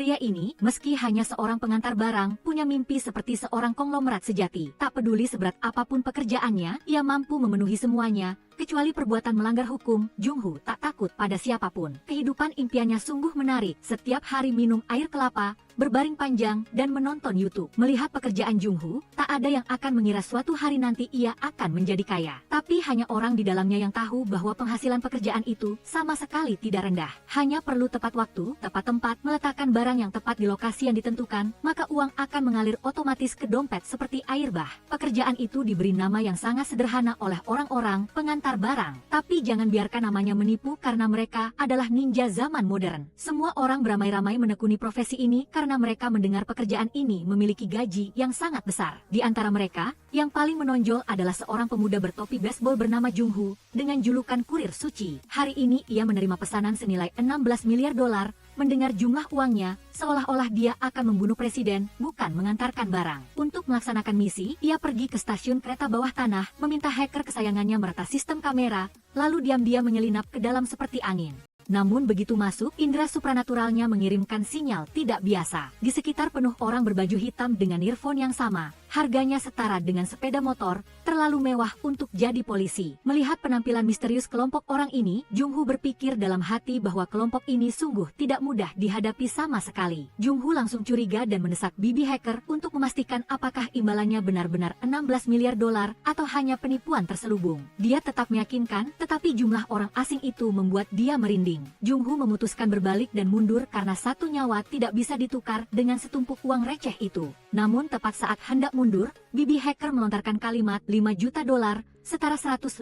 Pria ini, meski hanya seorang pengantar barang, punya mimpi seperti seorang konglomerat sejati. Tak peduli seberat apapun pekerjaannya, ia mampu memenuhi semuanya. Kecuali perbuatan melanggar hukum, Jung-Ho tak takut pada siapapun. Kehidupan impiannya sungguh menarik. Setiap hari minum air kelapa, berbaring panjang, dan menonton YouTube. Melihat pekerjaan Jung-Ho, tak ada yang akan mengira suatu hari nanti ia akan menjadi kaya. Tapi hanya orang di dalamnya yang tahu bahwa penghasilan pekerjaan itu sama sekali tidak rendah. Hanya perlu tepat waktu, tepat tempat, meletakkan barang yang tepat di lokasi yang ditentukan, maka uang akan mengalir otomatis ke dompet seperti air bah. Pekerjaan itu diberi nama yang sangat sederhana oleh orang-orang pengantar barang. Tapi jangan biarkan namanya menipu karena mereka adalah ninja zaman modern. Semua orang beramai-ramai menekuni profesi ini karena mereka mendengar pekerjaan ini memiliki gaji yang sangat besar. Di antara mereka, yang paling menonjol adalah seorang pemuda bertopi baseball bernama Jung-Ho dengan julukan kurir suci. Hari ini ia menerima pesanan senilai 16 miliar dolar. Mendengar jumlah uangnya, seolah-olah dia akan membunuh presiden, bukan mengantarkan barang. Untuk melaksanakan misi, ia pergi ke stasiun kereta bawah tanah, meminta hacker kesayangannya meretas sistem kamera, lalu diam-diam menyelinap ke dalam seperti angin. Namun begitu masuk, indera supranaturalnya mengirimkan sinyal tidak biasa. Di sekitar penuh orang berbaju hitam dengan earphone yang sama. Harganya setara dengan sepeda motor, terlalu mewah untuk jadi polisi. Melihat penampilan misterius kelompok orang ini, Jung-Ho berpikir dalam hati bahwa kelompok ini sungguh tidak mudah dihadapi sama sekali. Jung-Ho langsung curiga dan mendesak bibi hacker untuk memastikan apakah imbalannya benar-benar 16 miliar dolar atau hanya penipuan terselubung. Dia tetap meyakinkan, tetapi jumlah orang asing itu membuat dia merinding. Jung-Ho memutuskan berbalik dan mundur karena satu nyawa tidak bisa ditukar dengan setumpuk uang receh itu. Namun tepat saat hendak mundur, bibi hacker melontarkan kalimat 5 juta dolar, setara 115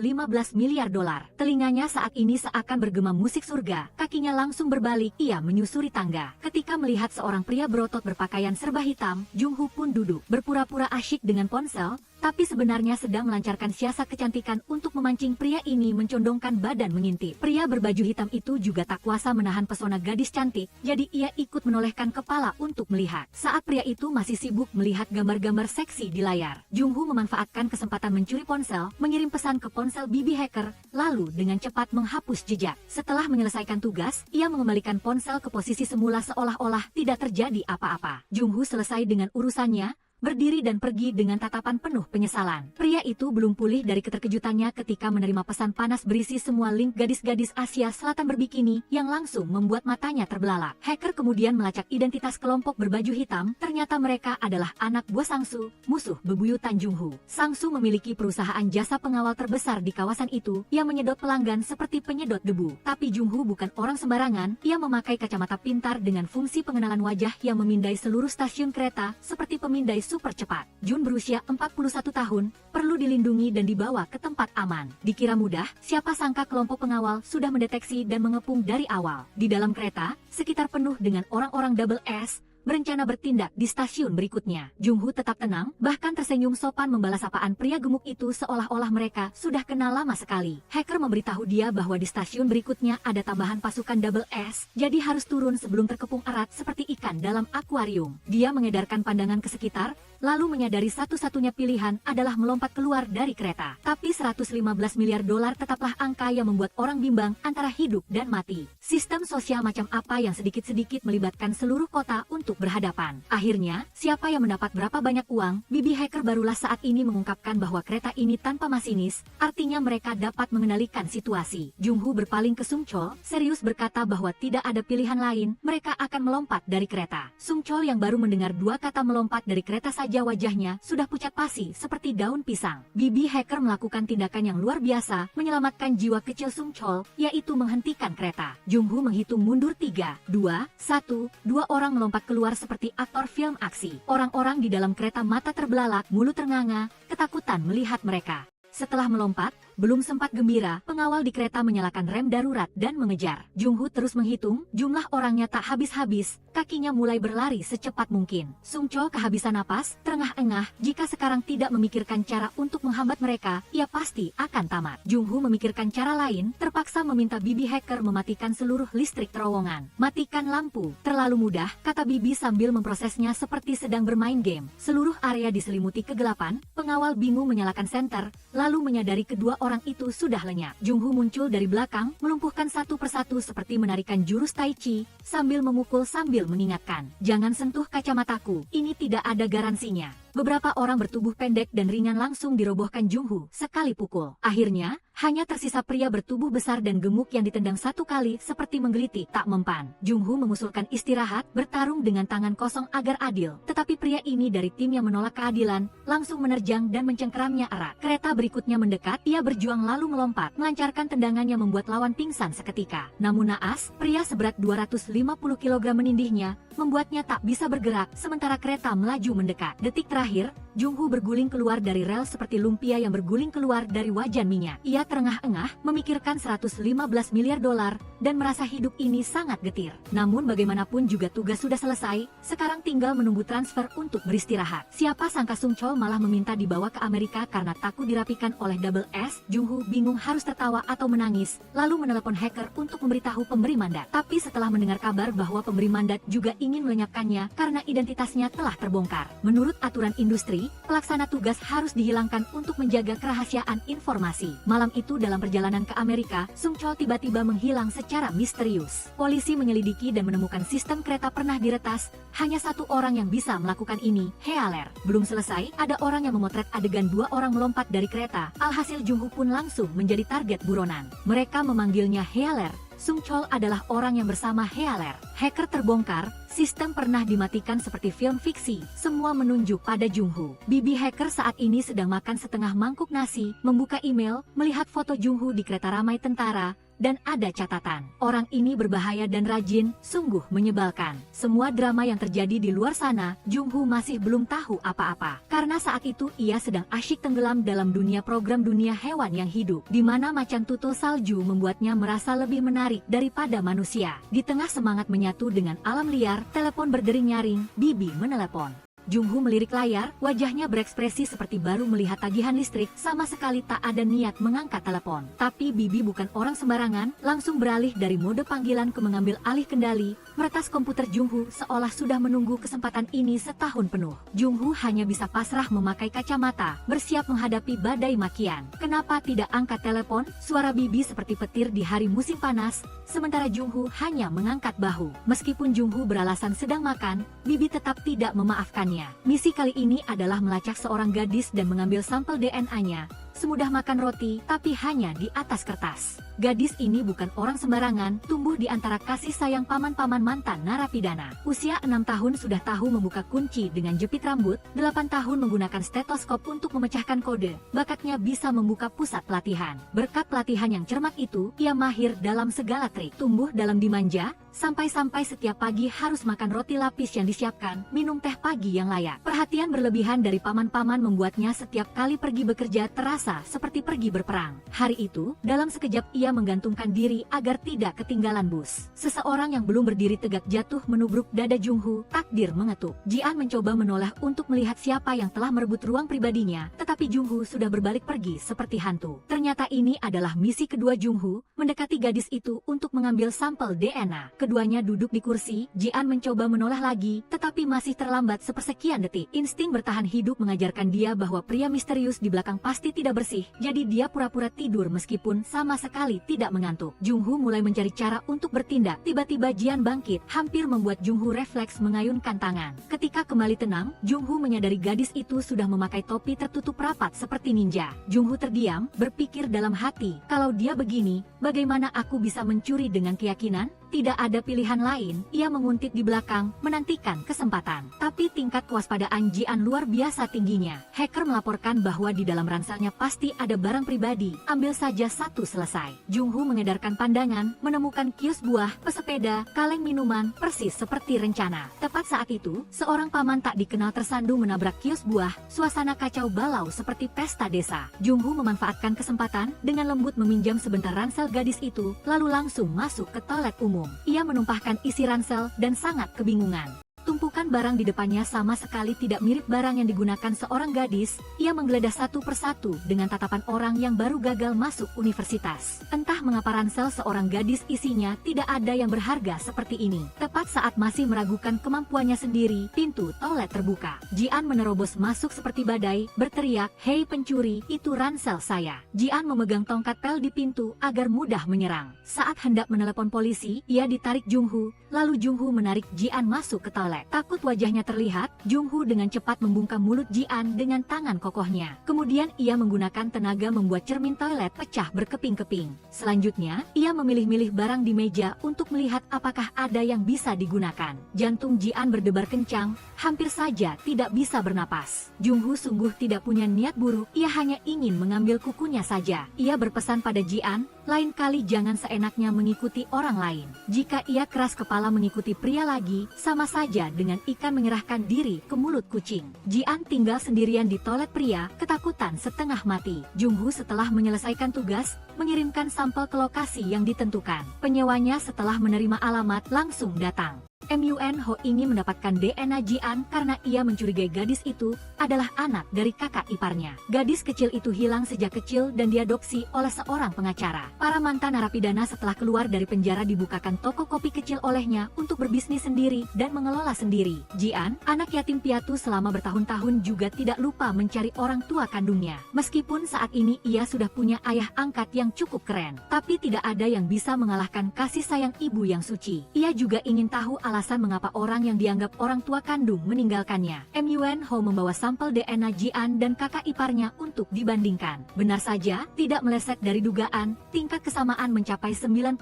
miliar dolar. Telinganya saat ini seakan bergema musik surga. Kakinya langsung berbalik, ia menyusuri tangga. Ketika melihat seorang pria berotot berpakaian serba hitam, Jung-Ho pun duduk, berpura-pura asyik dengan ponsel, tapi sebenarnya sedang melancarkan siasat kecantikan untuk memancing pria ini mencondongkan badan mengintip. Pria berbaju hitam itu juga tak kuasa menahan pesona gadis cantik, jadi ia ikut menolehkan kepala untuk melihat. Saat pria itu masih sibuk melihat gambar-gambar seksi di layar, Jung-Ho memanfaatkan kesempatan mencuri ponsel, mengirim pesan ke ponsel bibi hacker, lalu dengan cepat menghapus jejak. Setelah menyelesaikan tugas, ia mengembalikan ponsel ke posisi semula seolah-olah tidak terjadi apa-apa. Jung-Ho selesai dengan urusannya, berdiri dan pergi dengan tatapan penuh penyesalan. Pria itu belum pulih dari keterkejutannya ketika menerima pesan panas berisi semua link gadis-gadis Asia Selatan berbikini yang langsung membuat matanya terbelalak. Hacker kemudian melacak identitas kelompok berbaju hitam, ternyata mereka adalah anak buah Sang-Soo, musuh bebuyutan Jung-Ho. Sang-Soo memiliki perusahaan jasa pengawal terbesar di kawasan itu yang menyedot pelanggan seperti penyedot debu. Tapi Jung-Ho bukan orang sembarangan, ia memakai kacamata pintar dengan fungsi pengenalan wajah yang memindai seluruh stasiun kereta seperti pemindai super cepat. Jun berusia 41 tahun, perlu dilindungi dan dibawa ke tempat aman. Dikira mudah, siapa sangka kelompok pengawal sudah mendeteksi dan mengepung dari awal. Di dalam kereta, sekitar penuh dengan orang-orang double S, berencana bertindak di stasiun berikutnya. Jung-Ho tetap tenang, bahkan tersenyum sopan membalas sapaan pria gemuk itu seolah-olah mereka sudah kenal lama sekali. Hacker memberitahu dia bahwa di stasiun berikutnya ada tambahan pasukan double S, jadi harus turun sebelum terkepung erat seperti ikan dalam akuarium. Dia mengedarkan pandangan ke sekitar, lalu menyadari satu-satunya pilihan adalah melompat keluar dari kereta. Tapi 115 miliar dolar tetaplah angka yang membuat orang bimbang antara hidup dan mati. Sistem sosial macam apa yang sedikit-sedikit melibatkan seluruh kota untuk berhadapan. Akhirnya, siapa yang mendapat berapa banyak uang, bibi hacker barulah saat ini mengungkapkan bahwa kereta ini tanpa masinis, artinya mereka dapat mengendalikan situasi. Jung-Ho berpaling ke Sung-chol, serius berkata bahwa tidak ada pilihan lain, mereka akan melompat dari kereta. Sung-chol yang baru mendengar dua kata melompat dari kereta saja wajahnya sudah pucat pasi seperti daun pisang. Bibi hacker melakukan tindakan yang luar biasa, menyelamatkan jiwa kecil Sung-chol, yaitu menghentikan kereta. Jung-Ho menghitung mundur 3, 2, 1, dua orang melompat keluar seperti aktor film aksi. Orang-orang di dalam kereta mata terbelalak, mulut ternganga, ketakutan melihat mereka. Setelah melompat, belum sempat gembira, pengawal di kereta menyalakan rem darurat dan mengejar. Jung-Ho terus menghitung, jumlah orangnya tak habis-habis, kakinya mulai berlari secepat mungkin. Sung-chol kehabisan napas, terengah-engah, jika sekarang tidak memikirkan cara untuk menghambat mereka, ia pasti akan tamat. Jung-Ho memikirkan cara lain, terpaksa meminta bibi hacker mematikan seluruh listrik terowongan. Matikan lampu, terlalu mudah, kata bibi sambil memprosesnya seperti sedang bermain game. Seluruh area diselimuti kegelapan, pengawal bingung menyalakan senter, lalu menyadari kedua orang itu sudah lenyap. Jungho muncul dari belakang, melumpuhkan satu persatu seperti menarikan jurus Tai Chi, sambil memukul sambil mengingatkan, "Jangan sentuh kacamataku, ini tidak ada garansinya." Beberapa orang bertubuh pendek dan ringan langsung dirobohkan Jungho sekali pukul. Akhirnya, hanya tersisa pria bertubuh besar dan gemuk yang ditendang satu kali seperti menggelitik tak mempan. Jungho mengusulkan istirahat, bertarung dengan tangan kosong agar adil. Tetapi pria ini dari tim yang menolak keadilan, langsung menerjang dan mencengkeramnya erat. Kereta berikutnya mendekat, ia berjuang lalu melompat, melancarkan tendangan yang membuat lawan pingsan seketika. Namun naas, pria seberat 250 kg menindihnya, membuatnya tak bisa bergerak sementara kereta melaju mendekat. Detik terakhir, Jungho berguling keluar dari rel seperti lumpia yang berguling keluar dari wajan minyak. Ia terengah-engah memikirkan 115 miliar dolar dan merasa hidup ini sangat getir. Namun bagaimanapun juga tugas sudah selesai, sekarang tinggal menunggu transfer untuk beristirahat. Siapa sangka Sung Chol malah meminta dibawa ke Amerika karena takut dirapikan oleh Double S. Jungho bingung harus tertawa atau menangis, lalu menelepon hacker untuk memberitahu pemberi mandat. Tapi setelah mendengar kabar bahwa pemberi mandat juga ingin melenyapkannya karena identitasnya telah terbongkar. Menurut aturan industri, pelaksana tugas harus dihilangkan untuk menjaga kerahasiaan informasi. Malam itu dalam perjalanan ke Amerika, Sung Chol tiba-tiba menghilang secara misterius. Polisi menyelidiki dan menemukan sistem kereta pernah diretas. Hanya satu orang yang bisa melakukan ini, Healer. Belum selesai, ada orang yang memotret adegan dua orang melompat dari kereta. Alhasil Jungho pun langsung menjadi target buronan. Mereka memanggilnya Healer. Sung Chol adalah orang yang bersama Healer. Hacker terbongkar, sistem pernah dimatikan seperti film fiksi. Semua menunjuk pada Jungho. Bibi hacker saat ini sedang makan setengah mangkuk nasi, membuka email, melihat foto Jungho di kereta ramai tentara, dan ada catatan. Orang ini berbahaya dan rajin, sungguh menyebalkan. Semua drama yang terjadi di luar sana, Jungho masih belum tahu apa-apa. Karena saat itu ia sedang asyik tenggelam dalam dunia program dunia hewan yang hidup, di mana macan tutul salju membuatnya merasa lebih menarik daripada manusia. Di tengah semangat menyatu dengan alam liar, telepon berdering nyaring, Bibi menelepon. Jungho melirik layar, wajahnya berekspresi seperti baru melihat tagihan listrik, sama sekali tak ada niat mengangkat telepon. Tapi Bibi bukan orang sembarangan, langsung beralih dari mode panggilan ke mengambil alih kendali, meretas komputer Jungho seolah sudah menunggu kesempatan ini setahun penuh. Jungho hanya bisa pasrah memakai kacamata, bersiap menghadapi badai makian. Kenapa tidak angkat telepon? Suara Bibi seperti petir di hari musim panas, sementara Jungho hanya mengangkat bahu. Meskipun Jungho beralasan sedang makan, Bibi tetap tidak memaafkannya. Misi kali ini adalah melacak seorang gadis dan mengambil sampel DNA-nya. Semudah makan roti, tapi hanya di atas kertas. Gadis ini bukan orang sembarangan, tumbuh di antara kasih sayang paman-paman mantan narapidana. Usia 6 tahun sudah tahu membuka kunci dengan jepit rambut, 8 tahun menggunakan stetoskop untuk memecahkan kode. Bakatnya bisa membuka pusat pelatihan. Berkat pelatihan yang cermat itu, ia mahir dalam segala trik. Tumbuh dalam dimanja, sampai-sampai setiap pagi harus makan roti lapis yang disiapkan, minum teh pagi yang layak. Perhatian berlebihan dari paman-paman membuatnya setiap kali pergi bekerja terasa seperti pergi berperang. Hari itu, dalam sekejap ia menggantungkan diri agar tidak ketinggalan bus. Seseorang yang belum berdiri tegak jatuh menubruk dada Jungho, takdir mengetuk. Jian mencoba menoleh untuk melihat siapa yang telah merebut ruang pribadinya, tetapi Jungho sudah berbalik pergi seperti hantu. Ternyata ini adalah misi kedua Jungho, mendekati gadis itu untuk mengambil sampel DNA. Keduanya duduk di kursi, Jian mencoba menoleh lagi, tetapi masih terlambat sepersekian detik. Insting bertahan hidup mengajarkan dia bahwa pria misterius di belakang pasti tidak bersih, jadi dia pura-pura tidur meskipun sama sekali tidak mengantuk. Jungho mulai mencari cara untuk bertindak. Tiba-tiba Jian bangkit, hampir membuat Jungho refleks mengayunkan tangan. Ketika kembali tenang, Jungho menyadari gadis itu sudah memakai topi tertutup rapat seperti ninja. Jungho terdiam, berpikir dalam hati, kalau dia begini, bagaimana aku bisa mencuri dengan keyakinan? Tidak ada pilihan lain, ia menguntit di belakang, menantikan kesempatan. Tapi tingkat kewaspadaan Jian luar biasa tingginya. Hacker melaporkan bahwa di dalam ranselnya pasti ada barang pribadi, ambil saja satu selesai. Jungho mengedarkan pandangan, menemukan kios buah, pesepeda, kaleng minuman, persis seperti rencana. Tepat saat itu, seorang paman tak dikenal tersandung menabrak kios buah, suasana kacau balau seperti pesta desa. Jungho memanfaatkan kesempatan, dengan lembut meminjam sebentar ransel gadis itu, lalu langsung masuk ke toilet umum. Ia menumpahkan isi ransel dan sangat kebingungan. Tumpukan Bahkan barang di depannya sama sekali tidak mirip barang yang digunakan seorang gadis. Ia menggeledah satu persatu dengan tatapan orang yang baru gagal masuk universitas. Entah mengapa ransel seorang gadis isinya tidak ada yang berharga seperti ini. Tepat saat masih meragukan kemampuannya sendiri, pintu toilet terbuka. Jian menerobos masuk seperti badai, berteriak, "Hei pencuri, itu ransel saya." Jian memegang tongkat pel di pintu agar mudah menyerang. Saat hendak menelepon polisi, ia ditarik Jungho, lalu Jungho menarik Jian masuk ke toilet. Takut wajahnya terlihat, Jungho dengan cepat membungkam mulut Jian dengan tangan kokohnya. Kemudian ia menggunakan tenaga membuat cermin toilet pecah berkeping-keping. Selanjutnya, ia memilih-milih barang di meja untuk melihat apakah ada yang bisa digunakan. Jantung Jian berdebar kencang, hampir saja tidak bisa bernapas. Jungho sungguh tidak punya niat buruk, ia hanya ingin mengambil kukunya saja. Ia berpesan pada Jian, lain kali jangan seenaknya mengikuti orang lain. Jika ia keras kepala mengikuti pria lagi, sama saja dengan ikan menyerahkan diri ke mulut kucing. Jian tinggal sendirian di toilet pria, ketakutan setengah mati. Jungho setelah menyelesaikan tugas, mengirimkan sampel ke lokasi yang ditentukan. Penyewanya setelah menerima alamat langsung datang. Munho ingin mendapatkan DNA Jian karena ia mencurigai gadis itu adalah anak dari kakak iparnya. Gadis kecil itu hilang sejak kecil dan diadopsi oleh seorang pengacara. Para mantan narapidana setelah keluar dari penjara dibukakan toko kopi kecil olehnya untuk berbisnis sendiri dan mengelola sendiri. Jian, anak yatim piatu selama bertahun-tahun juga tidak lupa mencari orang tua kandungnya. Meskipun saat ini ia sudah punya ayah angkat yang cukup keren, tapi tidak ada yang bisa mengalahkan kasih sayang ibu yang suci. Ia juga ingin tahu alasan mengapa orang yang dianggap orang tua kandung meninggalkannya. Munho membawa sampel DNA Jian dan kakak iparnya untuk dibandingkan. Benar saja, tidak meleset dari dugaan, tingkat kesamaan mencapai 99%.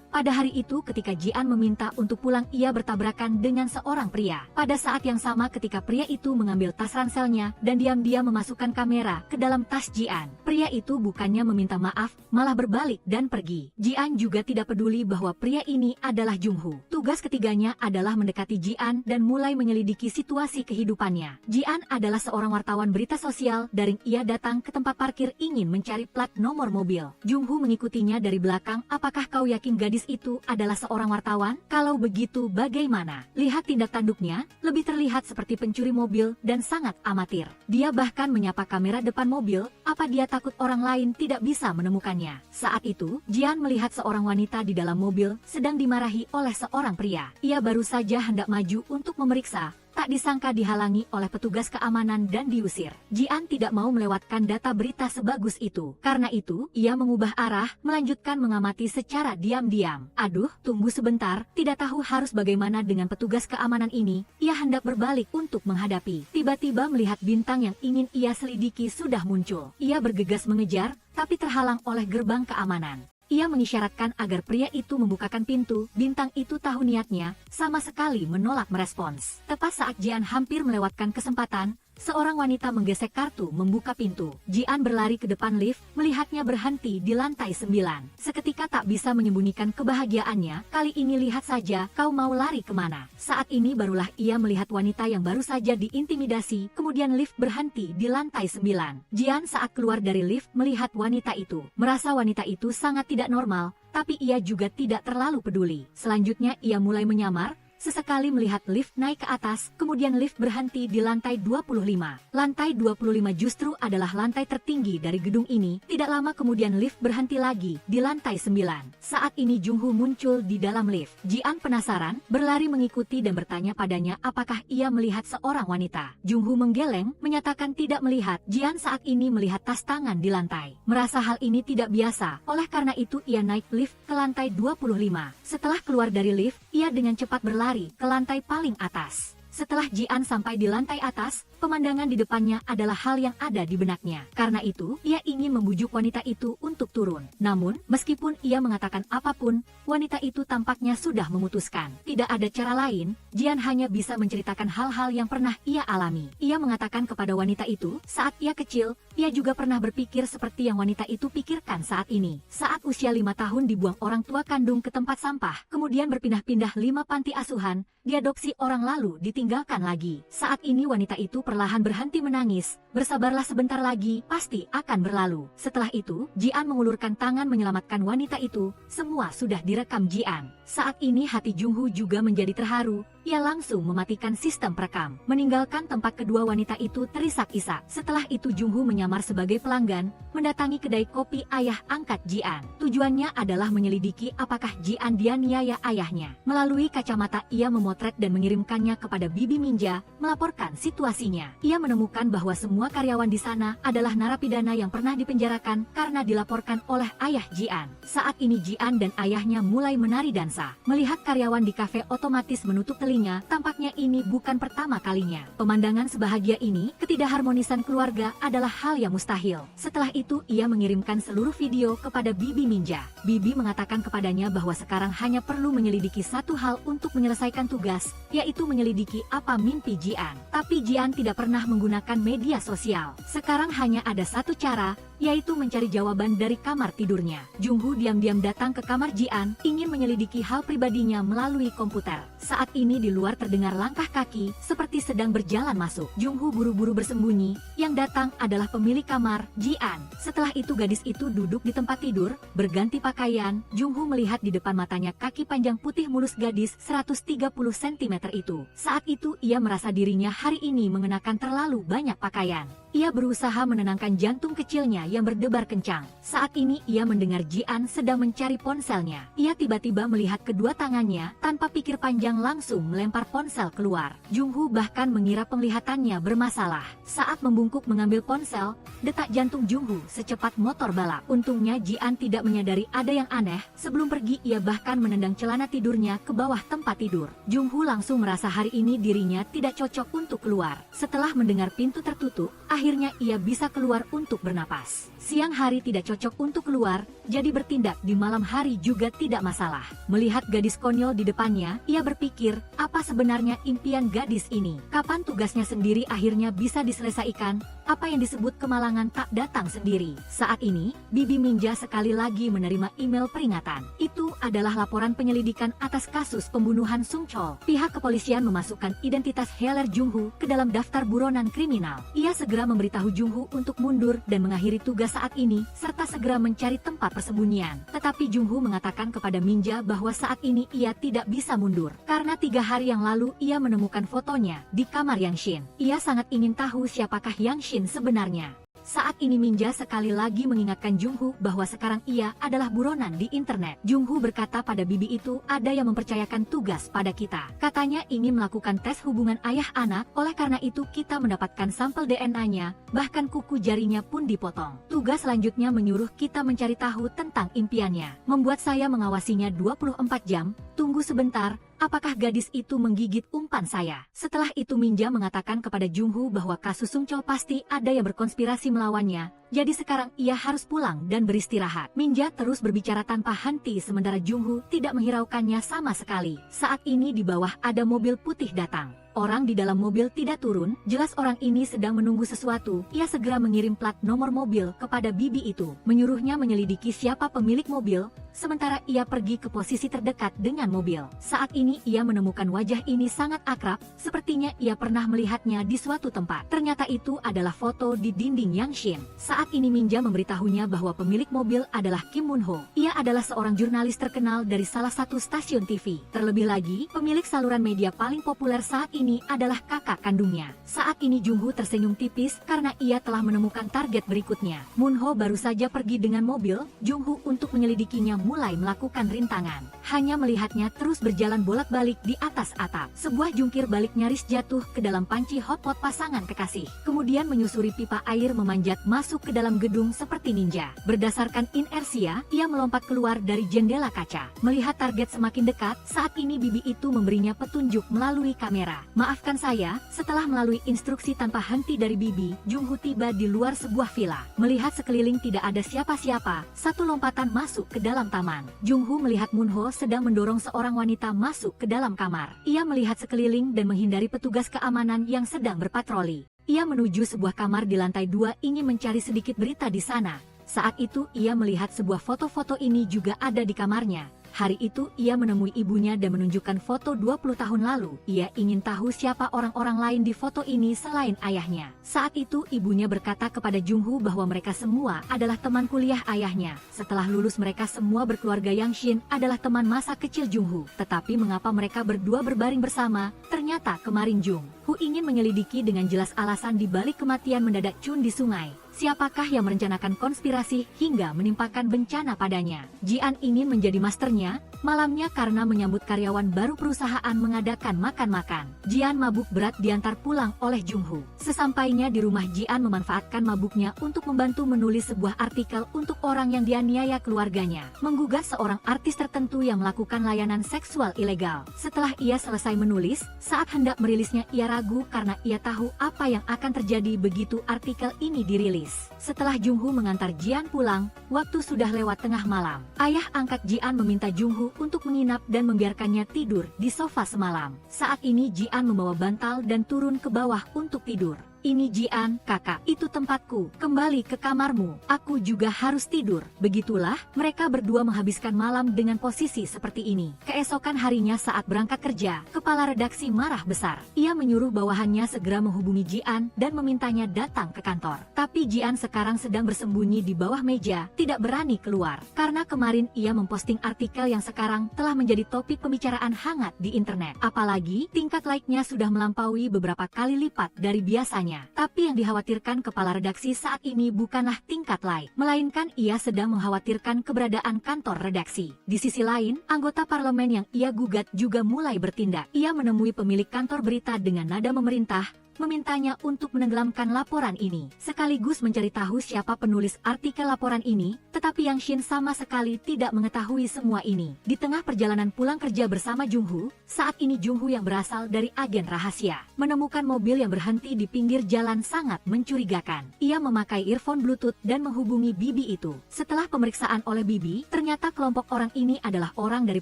Pada hari itu ketika Jian meminta untuk pulang, ia bertabrakan dengan seorang pria. Pada saat yang sama ketika pria itu mengambil tas ranselnya dan diam-diam memasukkan kamera ke dalam tas Jian. Pria itu bukannya meminta maaf, malah berbalik dan pergi. Jian juga tidak peduli bahwa pria ini adalah Jungho. Tugas ketiganya adalah mendekati Jian dan mulai menyelidiki situasi kehidupannya. Jian adalah seorang wartawan berita sosial daring. Ia datang ke tempat parkir ingin mencari plat nomor mobil. Jungho mengikutinya dari belakang. "Apakah kau yakin gadis itu adalah seorang wartawan? Kalau begitu bagaimana? Lihat tindak tanduknya, lebih terlihat seperti pencuri mobil dan sangat amatir." Dia bahkan menyapa kamera depan mobil. Apa dia takut orang lain tidak bisa menemukannya? Saat itu, Jian melihat seorang wanita di dalam mobil sedang dimarahi oleh seorang pria. Ia baru saja hendak maju untuk memeriksa, tak disangka dihalangi oleh petugas keamanan dan diusir. Jian tidak mau melewatkan data berita sebagus itu. Karena itu, ia mengubah arah, melanjutkan mengamati secara diam-diam. Aduh, tunggu sebentar, tidak tahu harus bagaimana dengan petugas keamanan ini. Ia hendak berbalik untuk menghadapi. Tiba-tiba melihat bintang yang ingin ia selidiki sudah muncul. Ia bergegas mengejar, tapi terhalang oleh gerbang keamanan. Ia mengisyaratkan agar pria itu membukakan pintu. Bintang itu tahu niatnya, sama sekali menolak merespons. Tepat saat Jian hampir melewatkan kesempatan, seorang wanita menggesek kartu membuka pintu. Jian berlari ke depan lift, melihatnya berhenti di lantai 9. Seketika tak bisa menyembunyikan kebahagiaannya. "Kali ini lihat saja, kau mau lari kemana?" Saat ini barulah ia melihat wanita yang baru saja diintimidasi, kemudian lift berhenti di lantai 9. Jian saat keluar dari lift melihat wanita itu. Merasa wanita itu sangat tidak normal, tapi ia juga tidak terlalu peduli. Selanjutnya ia mulai menyamar, sesekali melihat lift naik ke atas, kemudian lift berhenti di lantai 25. Lantai 25 justru adalah lantai tertinggi dari gedung ini. Tidak lama kemudian lift berhenti lagi di lantai 9. Saat ini Jungho muncul di dalam lift. Jian penasaran, berlari mengikuti dan bertanya padanya apakah ia melihat seorang wanita. Jungho menggeleng, menyatakan tidak melihat. Jian saat ini melihat tas tangan di lantai. Merasa hal ini tidak biasa, oleh karena itu ia naik lift ke lantai 25. Setelah keluar dari lift, ia dengan cepat berlari ke lantai paling atas. Setelah Jian sampai di lantai atas, pemandangan di depannya adalah hal yang ada di benaknya. Karena itu, ia ingin membujuk wanita itu untuk turun. Namun, meskipun ia mengatakan apapun, wanita itu tampaknya sudah memutuskan. Tidak ada cara lain, Jian hanya bisa menceritakan hal-hal yang pernah ia alami. Ia mengatakan kepada wanita itu, saat ia kecil, ia juga pernah berpikir seperti yang wanita itu pikirkan saat ini. Saat usia 5 tahun dibuang orang tua kandung ke tempat sampah, kemudian berpindah-pindah 5 panti asuhan, diadopsi orang lalu ditinggalkan lagi. Saat ini wanita itu perlahan berhenti menangis, bersabarlah sebentar lagi, pasti akan berlalu. Setelah itu, Jian mengulurkan tangan menyelamatkan wanita itu, semua sudah direkam Jian. Saat ini hati Jungho juga menjadi terharu, ia langsung mematikan sistem perekam, meninggalkan tempat kedua wanita itu terisak-isak. Setelah itu Jungho menyamar sebagai pelanggan, mendatangi kedai kopi ayah angkat Jian. Tujuannya adalah menyelidiki apakah Jian dianiaya ayahnya. Melalui kacamata ia memotret dan mengirimkannya kepada Bibi Minja, melaporkan situasinya. Ia menemukan bahwa semua karyawan di sana adalah narapidana yang pernah dipenjarakan karena dilaporkan oleh ayah Jian. Saat ini Jian dan ayahnya mulai menari dansa. Melihat karyawan di kafe otomatis menutup telinga, tampaknya ini bukan pertama kalinya. Pemandangan sebahagia ini, ketidakharmonisan keluarga adalah hal yang mustahil. Setelah itu ia mengirimkan seluruh video kepada Bibi Minja. Bibi mengatakan kepadanya bahwa sekarang hanya perlu menyelidiki satu hal untuk menyelesaikan tugas, yaitu menyelidiki apa mimpi Jian. Tapi Jian tidak pernah menggunakan media sosial. Sekarang hanya ada satu cara, yaitu mencari jawaban dari kamar tidurnya. Jungho diam-diam datang ke kamar Jian, ingin menyelidiki hal pribadinya melalui komputer. Saat ini di luar terdengar langkah kaki, seperti sedang berjalan masuk. Jungho buru-buru bersembunyi, yang datang adalah pemilik kamar, Jian. Setelah itu gadis itu duduk di tempat tidur, berganti pakaian. Jungho melihat di depan matanya kaki panjang putih mulus gadis 130 cm itu. Saat itu ia merasa dirinya hari ini mengenakan terlalu banyak pakaian. Ia berusaha menenangkan jantung kecilnya yang berdebar kencang. Saat ini ia mendengar Jian sedang mencari ponselnya. Ia tiba-tiba melihat kedua tangannya, tanpa pikir panjang langsung melempar ponsel keluar. Jungho bahkan mengira penglihatannya bermasalah. Saat membungkuk mengambil ponsel, detak jantung Jungho secepat motor balap. Untungnya Jian tidak menyadari ada yang aneh. Sebelum pergi ia bahkan menendang celana tidurnya ke bawah tempat tidur. Jungho langsung merasa hari ini dirinya tidak cocok untuk keluar. Setelah mendengar pintu tertutup, akhirnya ia bisa keluar untuk bernapas. Siang hari tidak cocok untuk keluar, jadi bertindak di malam hari juga tidak masalah. Melihat gadis konyol di depannya, ia berpikir, apa sebenarnya impian gadis ini? Kapan tugasnya sendiri akhirnya bisa diselesaikan? Apa yang disebut kemalangan tak datang sendiri. Saat ini, Bibi Minja sekali lagi menerima email peringatan. Itu adalah laporan penyelidikan atas kasus pembunuhan Sung Chol. Pihak kepolisian memasukkan identitas Heller Jungho ke dalam daftar buronan kriminal. Ia segera memberitahu Jungho untuk mundur dan mengakhiri tugas saat ini, serta segera mencari tempat persembunyian. Tetapi Jungho mengatakan kepada Minja bahwa saat ini ia tidak bisa mundur, karena 3 hari yang lalu ia menemukan fotonya di kamar Yang Shin. Ia sangat ingin tahu siapakah Yang Shin sebenarnya. Saat ini Minja sekali lagi mengingatkan Jungho bahwa sekarang ia adalah buronan di internet. Jungho berkata pada bibi itu, ada yang mempercayakan tugas pada kita. Katanya ingin melakukan tes hubungan ayah anak, oleh karena itu kita mendapatkan sampel DNA-nya, bahkan kuku jarinya pun dipotong. Tugas selanjutnya menyuruh kita mencari tahu tentang impiannya. Membuat saya mengawasinya 24 jam, tunggu sebentar. Apakah gadis itu menggigit umpan saya? Setelah itu Minja mengatakan kepada Jungho bahwa kasus Sung Chol pasti ada yang berkonspirasi melawannya. Jadi sekarang ia harus pulang dan beristirahat. Minja terus berbicara tanpa henti sementara Jungho tidak menghiraukannya sama sekali. Saat ini di bawah ada mobil putih datang. Orang di dalam mobil tidak turun, jelas orang ini sedang menunggu sesuatu. Ia segera mengirim plat nomor mobil kepada bibi itu, menyuruhnya menyelidiki siapa pemilik mobil, sementara ia pergi ke posisi terdekat dengan mobil. Saat ini ia menemukan wajah ini sangat akrab, sepertinya ia pernah melihatnya di suatu tempat. Ternyata itu adalah foto di dinding Yang Shin. Saat ini Minja memberitahunya bahwa pemilik mobil adalah Kim Moon Ho. Ia adalah seorang jurnalis terkenal dari salah satu stasiun TV. Terlebih lagi, pemilik saluran media paling populer saat ini adalah kakak kandungnya. Saat ini Jungho tersenyum tipis karena ia telah menemukan target berikutnya. Moon Ho baru saja pergi dengan mobil, Jungho untuk menyelidikinya mulai melakukan rintangan. Hanya melihatnya terus berjalan bolak-balik di atas atap. Sebuah jungkir balik nyaris jatuh ke dalam panci hotpot pasangan kekasih. Kemudian menyusuri pipa air memanjat masuk ke dalam gedung seperti ninja. Berdasarkan inersia, ia melompat keluar dari jendela kaca. Melihat target semakin dekat, saat ini bibi itu memberinya petunjuk melalui kamera. Maafkan saya, setelah melalui instruksi tanpa henti dari bibi, Jungho tiba di luar sebuah villa. Melihat sekeliling tidak ada siapa-siapa, satu lompatan masuk ke dalam taman. Jungho melihat Moon Ho sedang mendorong seorang wanita masuk ke dalam kamar. Ia melihat sekeliling dan menghindari petugas keamanan yang sedang berpatroli. Ia menuju sebuah kamar di lantai 2 ingin mencari sedikit berita di sana. Saat itu ia melihat sebuah foto-foto ini juga ada di kamarnya. Hari itu ia menemui ibunya dan menunjukkan foto 20 tahun lalu. Ia ingin tahu siapa orang-orang lain di foto ini selain ayahnya. Saat itu ibunya berkata kepada Jungho bahwa mereka semua adalah teman kuliah ayahnya. Setelah lulus mereka semua berkeluarga. Yang Shin adalah teman masa kecil Jungho. Tetapi mengapa mereka berdua berbaring bersama? Ternyata kemarin Jungho ingin menyelidiki dengan jelas alasan di balik kematian mendadak Chun di sungai. Siapakah yang merencanakan konspirasi hingga menimpakan bencana padanya? Jian ingin menjadi masternya, malamnya karena menyambut karyawan baru perusahaan mengadakan makan-makan. Jian mabuk berat diantar pulang oleh Jungho. Sesampainya di rumah Jian memanfaatkan mabuknya untuk membantu menulis sebuah artikel untuk orang yang dianiaya keluarganya. Menggugat seorang artis tertentu yang melakukan layanan seksual ilegal. Setelah ia selesai menulis, saat hendak merilisnya ia ragu karena ia tahu apa yang akan terjadi begitu artikel ini dirilis. Setelah Jungho mengantar Jian pulang, waktu sudah lewat tengah malam. Ayah angkat Jian meminta Jungho untuk menginap dan membiarkannya tidur di sofa semalam. Saat ini Jian membawa bantal dan turun ke bawah untuk tidur. Ini Jian, kakak, itu tempatku, kembali ke kamarmu, aku juga harus tidur. Begitulah, mereka berdua menghabiskan malam dengan posisi seperti ini. Keesokan harinya saat berangkat kerja, kepala redaksi marah besar. Ia menyuruh bawahannya segera menghubungi Jian dan memintanya datang ke kantor. Tapi Jian sekarang sedang bersembunyi di bawah meja, tidak berani keluar. Karena kemarin ia memposting artikel yang sekarang telah menjadi topik pembicaraan hangat di internet. Apalagi, tingkat like-nya sudah melampaui beberapa kali lipat dari biasanya. Tapi yang dikhawatirkan kepala redaksi saat ini bukanlah tingkat like, melainkan ia sedang mengkhawatirkan keberadaan kantor redaksi. Di sisi lain, anggota parlemen yang ia gugat juga mulai bertindak. Ia menemui pemilik kantor berita dengan nada memerintah, memintanya untuk menenggelamkan laporan ini, sekaligus mencari tahu siapa penulis artikel laporan ini, tetapi Yang Shin sama sekali tidak mengetahui semua ini. Di tengah perjalanan pulang kerja bersama Jungho, saat ini Jungho yang berasal dari agen rahasia, menemukan mobil yang berhenti di pinggir jalan sangat mencurigakan. Ia memakai earphone Bluetooth dan menghubungi Bibi itu. Setelah pemeriksaan oleh Bibi, ternyata kelompok orang ini adalah orang dari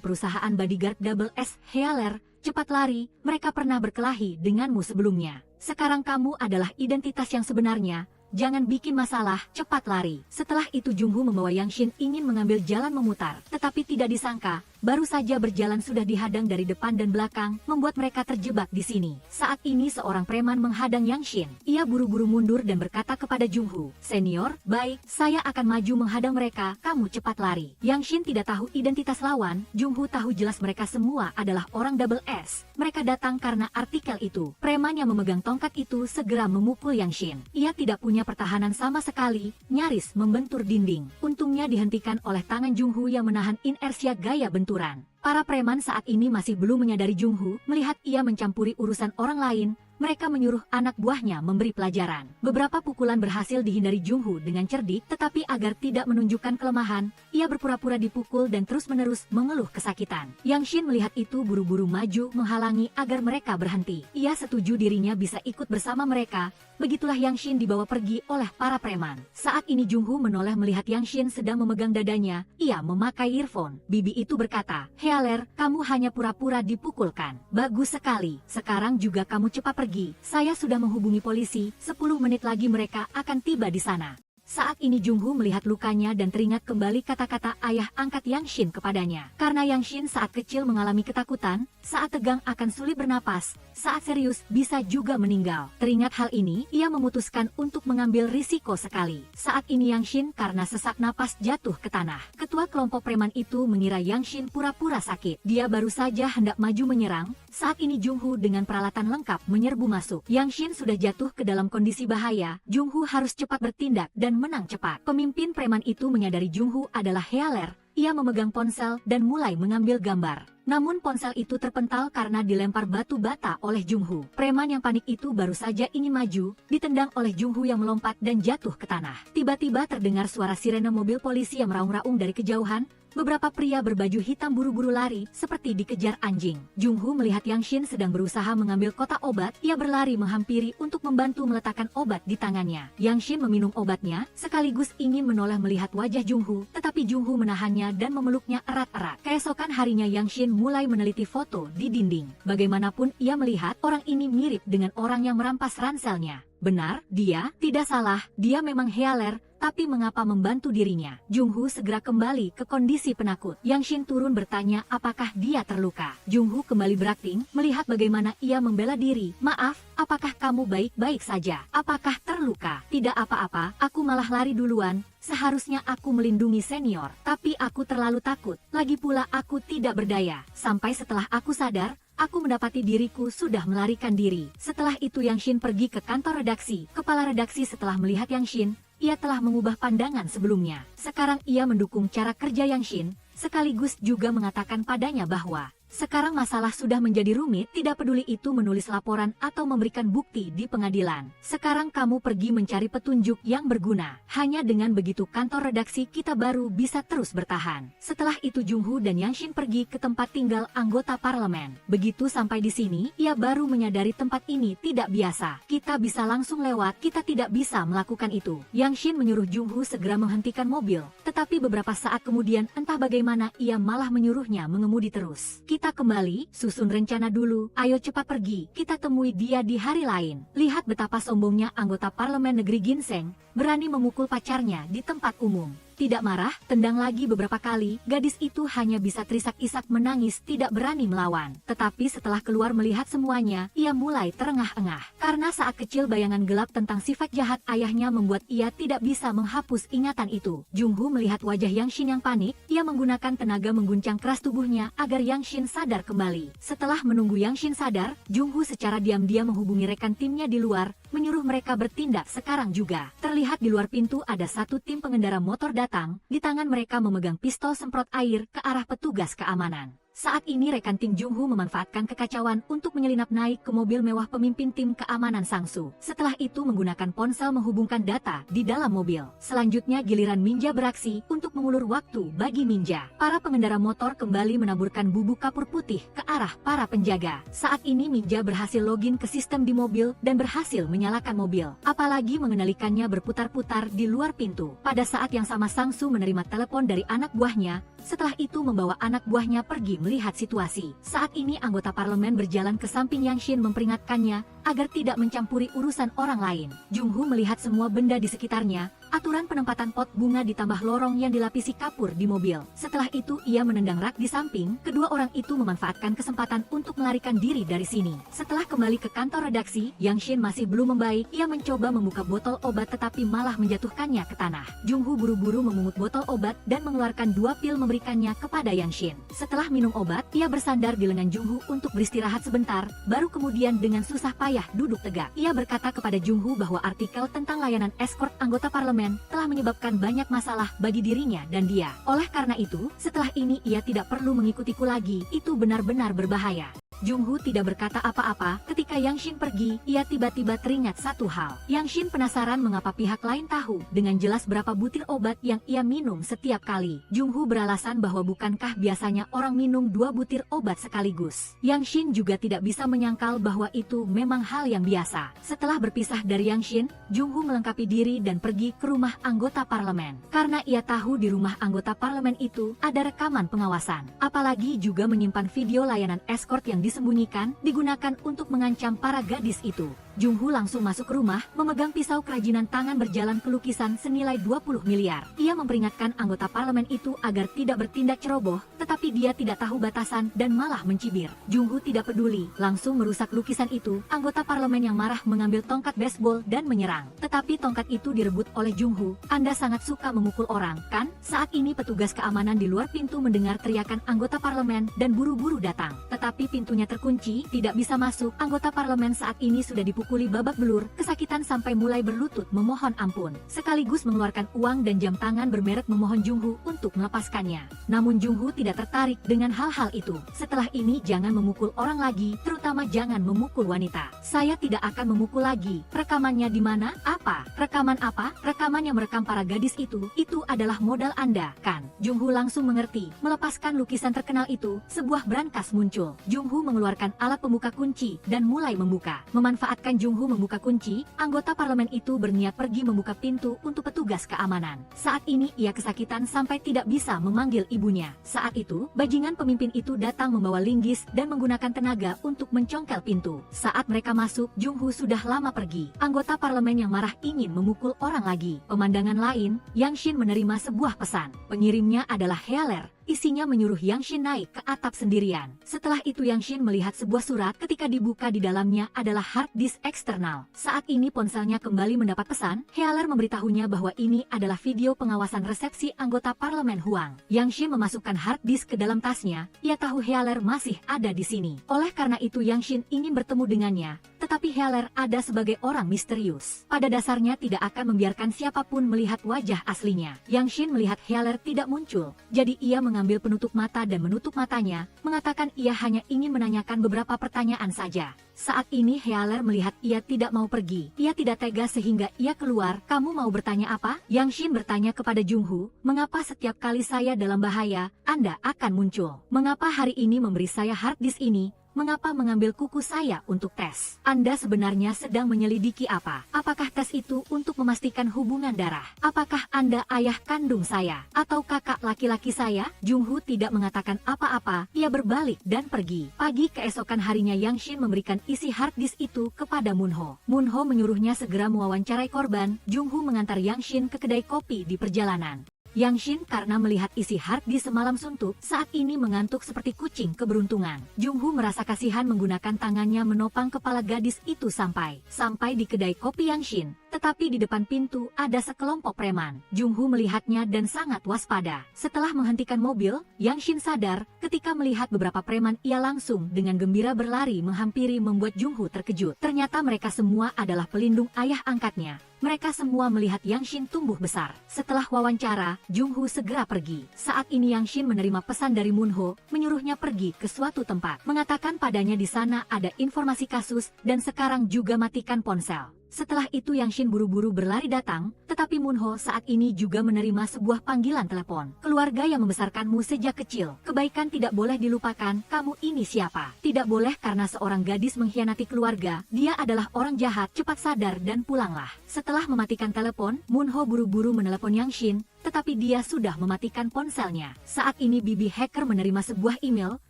perusahaan bodyguard Double S Healer. Cepat lari, mereka pernah berkelahi denganmu sebelumnya. Sekarang kamu adalah identitas yang sebenarnya, jangan bikin masalah, cepat lari. Setelah itu Jungho membawa Yang Shin ingin mengambil jalan memutar, tetapi tidak disangka, baru saja berjalan sudah dihadang dari depan dan belakang, membuat mereka terjebak di sini. Saat ini seorang preman menghadang Yang Shin. Ia buru-buru mundur dan berkata kepada Jungho, "Senior, baik, saya akan maju menghadang mereka, kamu cepat lari." Yang Shin tidak tahu identitas lawan, Jungho tahu jelas mereka semua adalah orang Double S. Mereka datang karena artikel itu. Preman yang memegang tongkat itu segera memukul Yang Shin. Ia tidak punya pertahanan sama sekali, nyaris membentur dinding. Untungnya dihentikan oleh tangan Jungho yang menahan inersia gaya benturan. Para preman saat ini masih belum menyadari Jungho, melihat ia mencampuri urusan orang lain. Mereka menyuruh anak buahnya memberi pelajaran. Beberapa pukulan berhasil dihindari Jungho dengan cerdik, tetapi agar tidak menunjukkan kelemahan, ia berpura-pura dipukul dan terus-menerus mengeluh kesakitan. Yang Shin melihat itu buru-buru maju menghalangi agar mereka berhenti. Ia setuju dirinya bisa ikut bersama mereka. Begitulah Yang Shin dibawa pergi oleh para preman. Saat ini Jungho menoleh melihat Yang Shin sedang memegang dadanya. Ia memakai earphone. Bibi itu berkata, "Healer, kamu hanya pura-pura dipukulkan. Bagus sekali. Sekarang juga kamu cepat pergi. Saya sudah menghubungi polisi. 10 menit lagi mereka akan tiba di sana." Saat ini Jungho melihat lukanya dan teringat kembali kata-kata ayah angkat Yang Shin kepadanya. Karena Yang Shin saat kecil mengalami ketakutan, saat tegang akan sulit bernapas, saat serius bisa juga meninggal. Teringat hal ini, ia memutuskan untuk mengambil risiko sekali. Saat ini Yang Shin karena sesak napas jatuh ke tanah. Ketua kelompok preman itu mengira Yang Shin pura-pura sakit. Dia baru saja hendak maju menyerang, saat ini Jungho dengan peralatan lengkap menyerbu masuk. Yang Shin sudah jatuh ke dalam kondisi bahaya, Jungho harus cepat bertindak dan menang cepat. Pemimpin preman itu menyadari Jungho adalah Healer. Ia memegang ponsel dan mulai mengambil gambar. Namun ponsel itu terpental karena dilempar batu bata oleh Jungho. Preman yang panik itu baru saja ingin maju, ditendang oleh Jungho yang melompat dan jatuh ke tanah. Tiba-tiba terdengar suara sirene mobil polisi yang meraung-raung dari kejauhan. Beberapa pria berbaju hitam buru-buru lari seperti dikejar anjing. Jungho melihat Yang Shin sedang berusaha mengambil kotak obat. Ia berlari menghampiri untuk membantu meletakkan obat di tangannya. Yang Shin meminum obatnya, sekaligus ingin menoleh melihat wajah Jungho, tetapi Jungho menahannya dan memeluknya erat-erat. Keesokan harinya Yang Shin mulai meneliti foto di dinding. Bagaimanapun ia melihat orang ini mirip dengan orang yang merampas ranselnya. Benar, dia tidak salah, dia memang Healer, tapi mengapa membantu dirinya? Jungho segera kembali ke kondisi penakut. Yang Shin turun bertanya apakah dia terluka. Jungho kembali berakting, melihat bagaimana ia membela diri. Maaf, apakah kamu baik-baik saja? Apakah terluka? Tidak apa-apa, aku malah lari duluan. Seharusnya aku melindungi senior, tapi aku terlalu takut. Lagi pula aku tidak berdaya. Sampai setelah aku sadar, aku mendapati diriku sudah melarikan diri. Setelah itu Yang Shin pergi ke kantor redaksi. Kepala redaksi setelah melihat Yang Shin, ia telah mengubah pandangan sebelumnya. Sekarang ia mendukung cara kerja Yang Shin, sekaligus juga mengatakan padanya bahwa sekarang masalah sudah menjadi rumit, tidak peduli itu menulis laporan atau memberikan bukti di pengadilan. Sekarang kamu pergi mencari petunjuk yang berguna. Hanya dengan begitu kantor redaksi kita baru bisa terus bertahan. Setelah itu Jungho dan Yang Shin pergi ke tempat tinggal anggota parlemen. Begitu sampai di sini, ia baru menyadari tempat ini tidak biasa. Kita bisa langsung lewat, kita tidak bisa melakukan itu. Yang Shin menyuruh Jungho segera menghentikan mobil. Tetapi beberapa saat kemudian entah bagaimana ia malah menyuruhnya mengemudi terus. Kita kembali, susun rencana dulu, ayo cepat pergi, kita temui dia di hari lain. Lihat betapa sombongnya anggota parlemen negeri Ginseng, berani memukul pacarnya di tempat umum. Tidak marah, tendang lagi beberapa kali, gadis itu hanya bisa terisak-isak menangis tidak berani melawan. Tetapi setelah keluar melihat semuanya, ia mulai terengah-engah. Karena saat kecil bayangan gelap tentang sifat jahat ayahnya membuat ia tidak bisa menghapus ingatan itu. Jungho melihat wajah Yang Shin yang panik, ia menggunakan tenaga mengguncang keras tubuhnya agar Yang Shin sadar kembali. Setelah menunggu Yang Shin sadar, Jungho secara diam-diam menghubungi rekan timnya di luar, menyuruh mereka bertindak sekarang juga. Terlihat di luar pintu ada satu tim pengendara motor datang, di tangan mereka memegang pistol semprot air ke arah petugas keamanan. Saat ini rekan tim Jungho memanfaatkan kekacauan untuk menyelinap naik ke mobil mewah pemimpin tim keamanan Sangsu. Setelah itu menggunakan ponsel menghubungkan data di dalam mobil. Selanjutnya giliran Minja beraksi untuk mengulur waktu bagi Minja. Para pengendara motor kembali menaburkan bubuk kapur putih ke arah para penjaga. Saat ini Minja berhasil login ke sistem di mobil dan berhasil menyalakan mobil. Apalagi mengendalikannya berputar-putar di luar pintu. Pada saat yang sama Sangsu menerima telepon dari anak buahnya. Setelah itu membawa anak buahnya pergi melihat situasi. Saat ini anggota parlemen berjalan ke samping Yang Shin memperingatkannya agar tidak mencampuri urusan orang lain. Jungho melihat semua benda di sekitarnya, aturan penempatan pot bunga ditambah lorong yang dilapisi kapur di mobil. Setelah itu ia menendang rak di samping, kedua orang itu memanfaatkan kesempatan untuk melarikan diri dari sini. Setelah kembali ke kantor redaksi, Yang Shin masih belum membaik, ia mencoba membuka botol obat tetapi malah menjatuhkannya ke tanah. Jungho buru-buru memungut botol obat dan mengeluarkan 2 pil memberikannya kepada Yang Shin. Setelah minum obat, ia bersandar di lengan Jungho untuk beristirahat sebentar, baru kemudian dengan susah payah duduk tegak. Ia berkata kepada Jungho bahwa artikel tentang layanan escort anggota parlemen telah menyebabkan banyak masalah bagi dirinya dan dia. Oleh karena itu, setelah ini ia tidak perlu mengikutiku lagi, itu benar-benar berbahaya. Jungho tidak berkata apa-apa, ketika Yang Shin pergi, ia tiba-tiba teringat satu hal. Yang Shin penasaran mengapa pihak lain tahu dengan jelas berapa butir obat yang ia minum setiap kali. Jungho beralasan bahwa bukankah biasanya orang minum 2 butir obat sekaligus. Yang Shin juga tidak bisa menyangkal bahwa itu memang hal yang biasa. Setelah berpisah dari Yang Shin, Jungho melengkapi diri dan pergi ke rumah anggota parlemen. Karena ia tahu di rumah anggota parlemen itu ada rekaman pengawasan. Apalagi juga menyimpan video layanan escort yang disembunyikan, digunakan untuk mengancam para gadis itu. Jungho langsung masuk ke rumah, memegang pisau kerajinan tangan berjalan ke lukisan senilai 20 miliar. Ia memperingatkan anggota parlemen itu agar tidak bertindak ceroboh, tetapi dia tidak tahu batasan dan malah mencibir. Jungho tidak peduli, langsung merusak lukisan itu. Anggota parlemen yang marah mengambil tongkat baseball dan menyerang. Tetapi tongkat itu direbut oleh Jungho. Anda sangat suka memukul orang, kan? Saat ini petugas keamanan di luar pintu mendengar teriakan anggota parlemen dan buru-buru datang. Tetapi pintunya terkunci, tidak bisa masuk. Anggota parlemen saat ini sudah dipukuli babak belur, kesakitan sampai mulai berlutut memohon ampun. Sekaligus mengeluarkan uang dan jam tangan bermerek memohon Jungho untuk melepaskannya. Namun Jungho tidak tertarik dengan hal-hal itu. Setelah ini jangan memukul orang lagi, terutama jangan memukul wanita. Saya tidak akan memukul lagi. Rekamannya di mana? Apa? Rekaman apa? Rekaman yang merekam para gadis itu adalah modal Anda, kan? Jungho langsung mengerti. Melepaskan lukisan terkenal itu, sebuah brankas muncul. Jungho mengeluarkan alat pembuka kunci dan mulai membuka. Memanfaatkan Jung-Ho membuka kunci, anggota parlemen itu berniat pergi membuka pintu untuk petugas keamanan. Saat ini ia kesakitan sampai tidak bisa memanggil ibunya. Saat itu, bajingan pemimpin itu datang membawa linggis dan menggunakan tenaga untuk mencongkel pintu. Saat mereka masuk, Jung-Ho sudah lama pergi. Anggota parlemen yang marah ingin memukul orang lagi. Pemandangan lain, Yang Shin menerima sebuah pesan. Pengirimnya adalah Healer. Isinya menyuruh Yang Shin naik ke atap sendirian. Setelah itu Yang Shin melihat sebuah surat, ketika dibuka di dalamnya adalah hard disk eksternal. Saat ini ponselnya kembali mendapat pesan, Healer memberitahunya bahwa ini adalah video pengawasan resepsi anggota parlemen Huang. Yang Shin memasukkan hard disk ke dalam tasnya, ia tahu Healer masih ada di sini. Oleh karena itu Yang Shin ingin bertemu dengannya, tetapi Healer ada sebagai orang misterius. Pada dasarnya tidak akan membiarkan siapapun melihat wajah aslinya. Yang Shin melihat Healer tidak muncul, jadi ia mengambil penutup mata dan menutup matanya, mengatakan ia hanya ingin menanyakan beberapa pertanyaan saja. Saat ini Healer melihat ia tidak mau pergi. Ia tidak tega sehingga ia keluar. Kamu mau bertanya apa? Yang Shin bertanya kepada Jung-Ho, mengapa setiap kali saya dalam bahaya, Anda akan muncul? Mengapa hari ini memberi saya hard disk ini? Mengapa mengambil kuku saya untuk tes? Anda sebenarnya sedang menyelidiki apa? Apakah tes itu untuk memastikan hubungan darah? Apakah Anda ayah kandung saya? Atau kakak laki-laki saya? Jung-Ho tidak mengatakan apa-apa, ia berbalik dan pergi. Pagi keesokan harinya Yang Shin memberikan isi hard disk itu kepada Moon-ho. Moon-ho menyuruhnya segera mewawancarai korban. Jung-Ho mengantar Yang Shin ke kedai kopi di perjalanan. Yang Shin karena melihat isi hard disk semalam suntuk, saat ini mengantuk seperti kucing keberuntungan. Jung-Ho merasa kasihan menggunakan tangannya menopang kepala gadis itu sampai di kedai kopi Yang Shin. Tetapi di depan pintu ada sekelompok preman. Jung-Ho melihatnya dan sangat waspada. Setelah menghentikan mobil, Yang Shin sadar ketika melihat beberapa preman ia langsung dengan gembira berlari menghampiri membuat Jung-Ho terkejut. Ternyata mereka semua adalah pelindung ayah angkatnya. Mereka semua melihat Yang Shin tumbuh besar. Setelah wawancara, Jung-Ho segera pergi. Saat ini Yang Shin menerima pesan dari Moon-ho, menyuruhnya pergi ke suatu tempat. Mengatakan padanya di sana ada informasi kasus dan sekarang juga matikan ponsel. Setelah itu Yang Shin buru-buru berlari datang, tetapi Moon-ho saat ini juga menerima sebuah panggilan telepon. Keluarga yang membesarkanmu sejak kecil, kebaikan tidak boleh dilupakan, kamu ini siapa? Tidak boleh karena seorang gadis mengkhianati keluarga, dia adalah orang jahat, cepat sadar dan pulanglah. Setelah mematikan telepon, Moon-ho buru-buru menelepon Yang Shin, tetapi dia sudah mematikan ponselnya. Saat ini bibi hacker menerima sebuah email,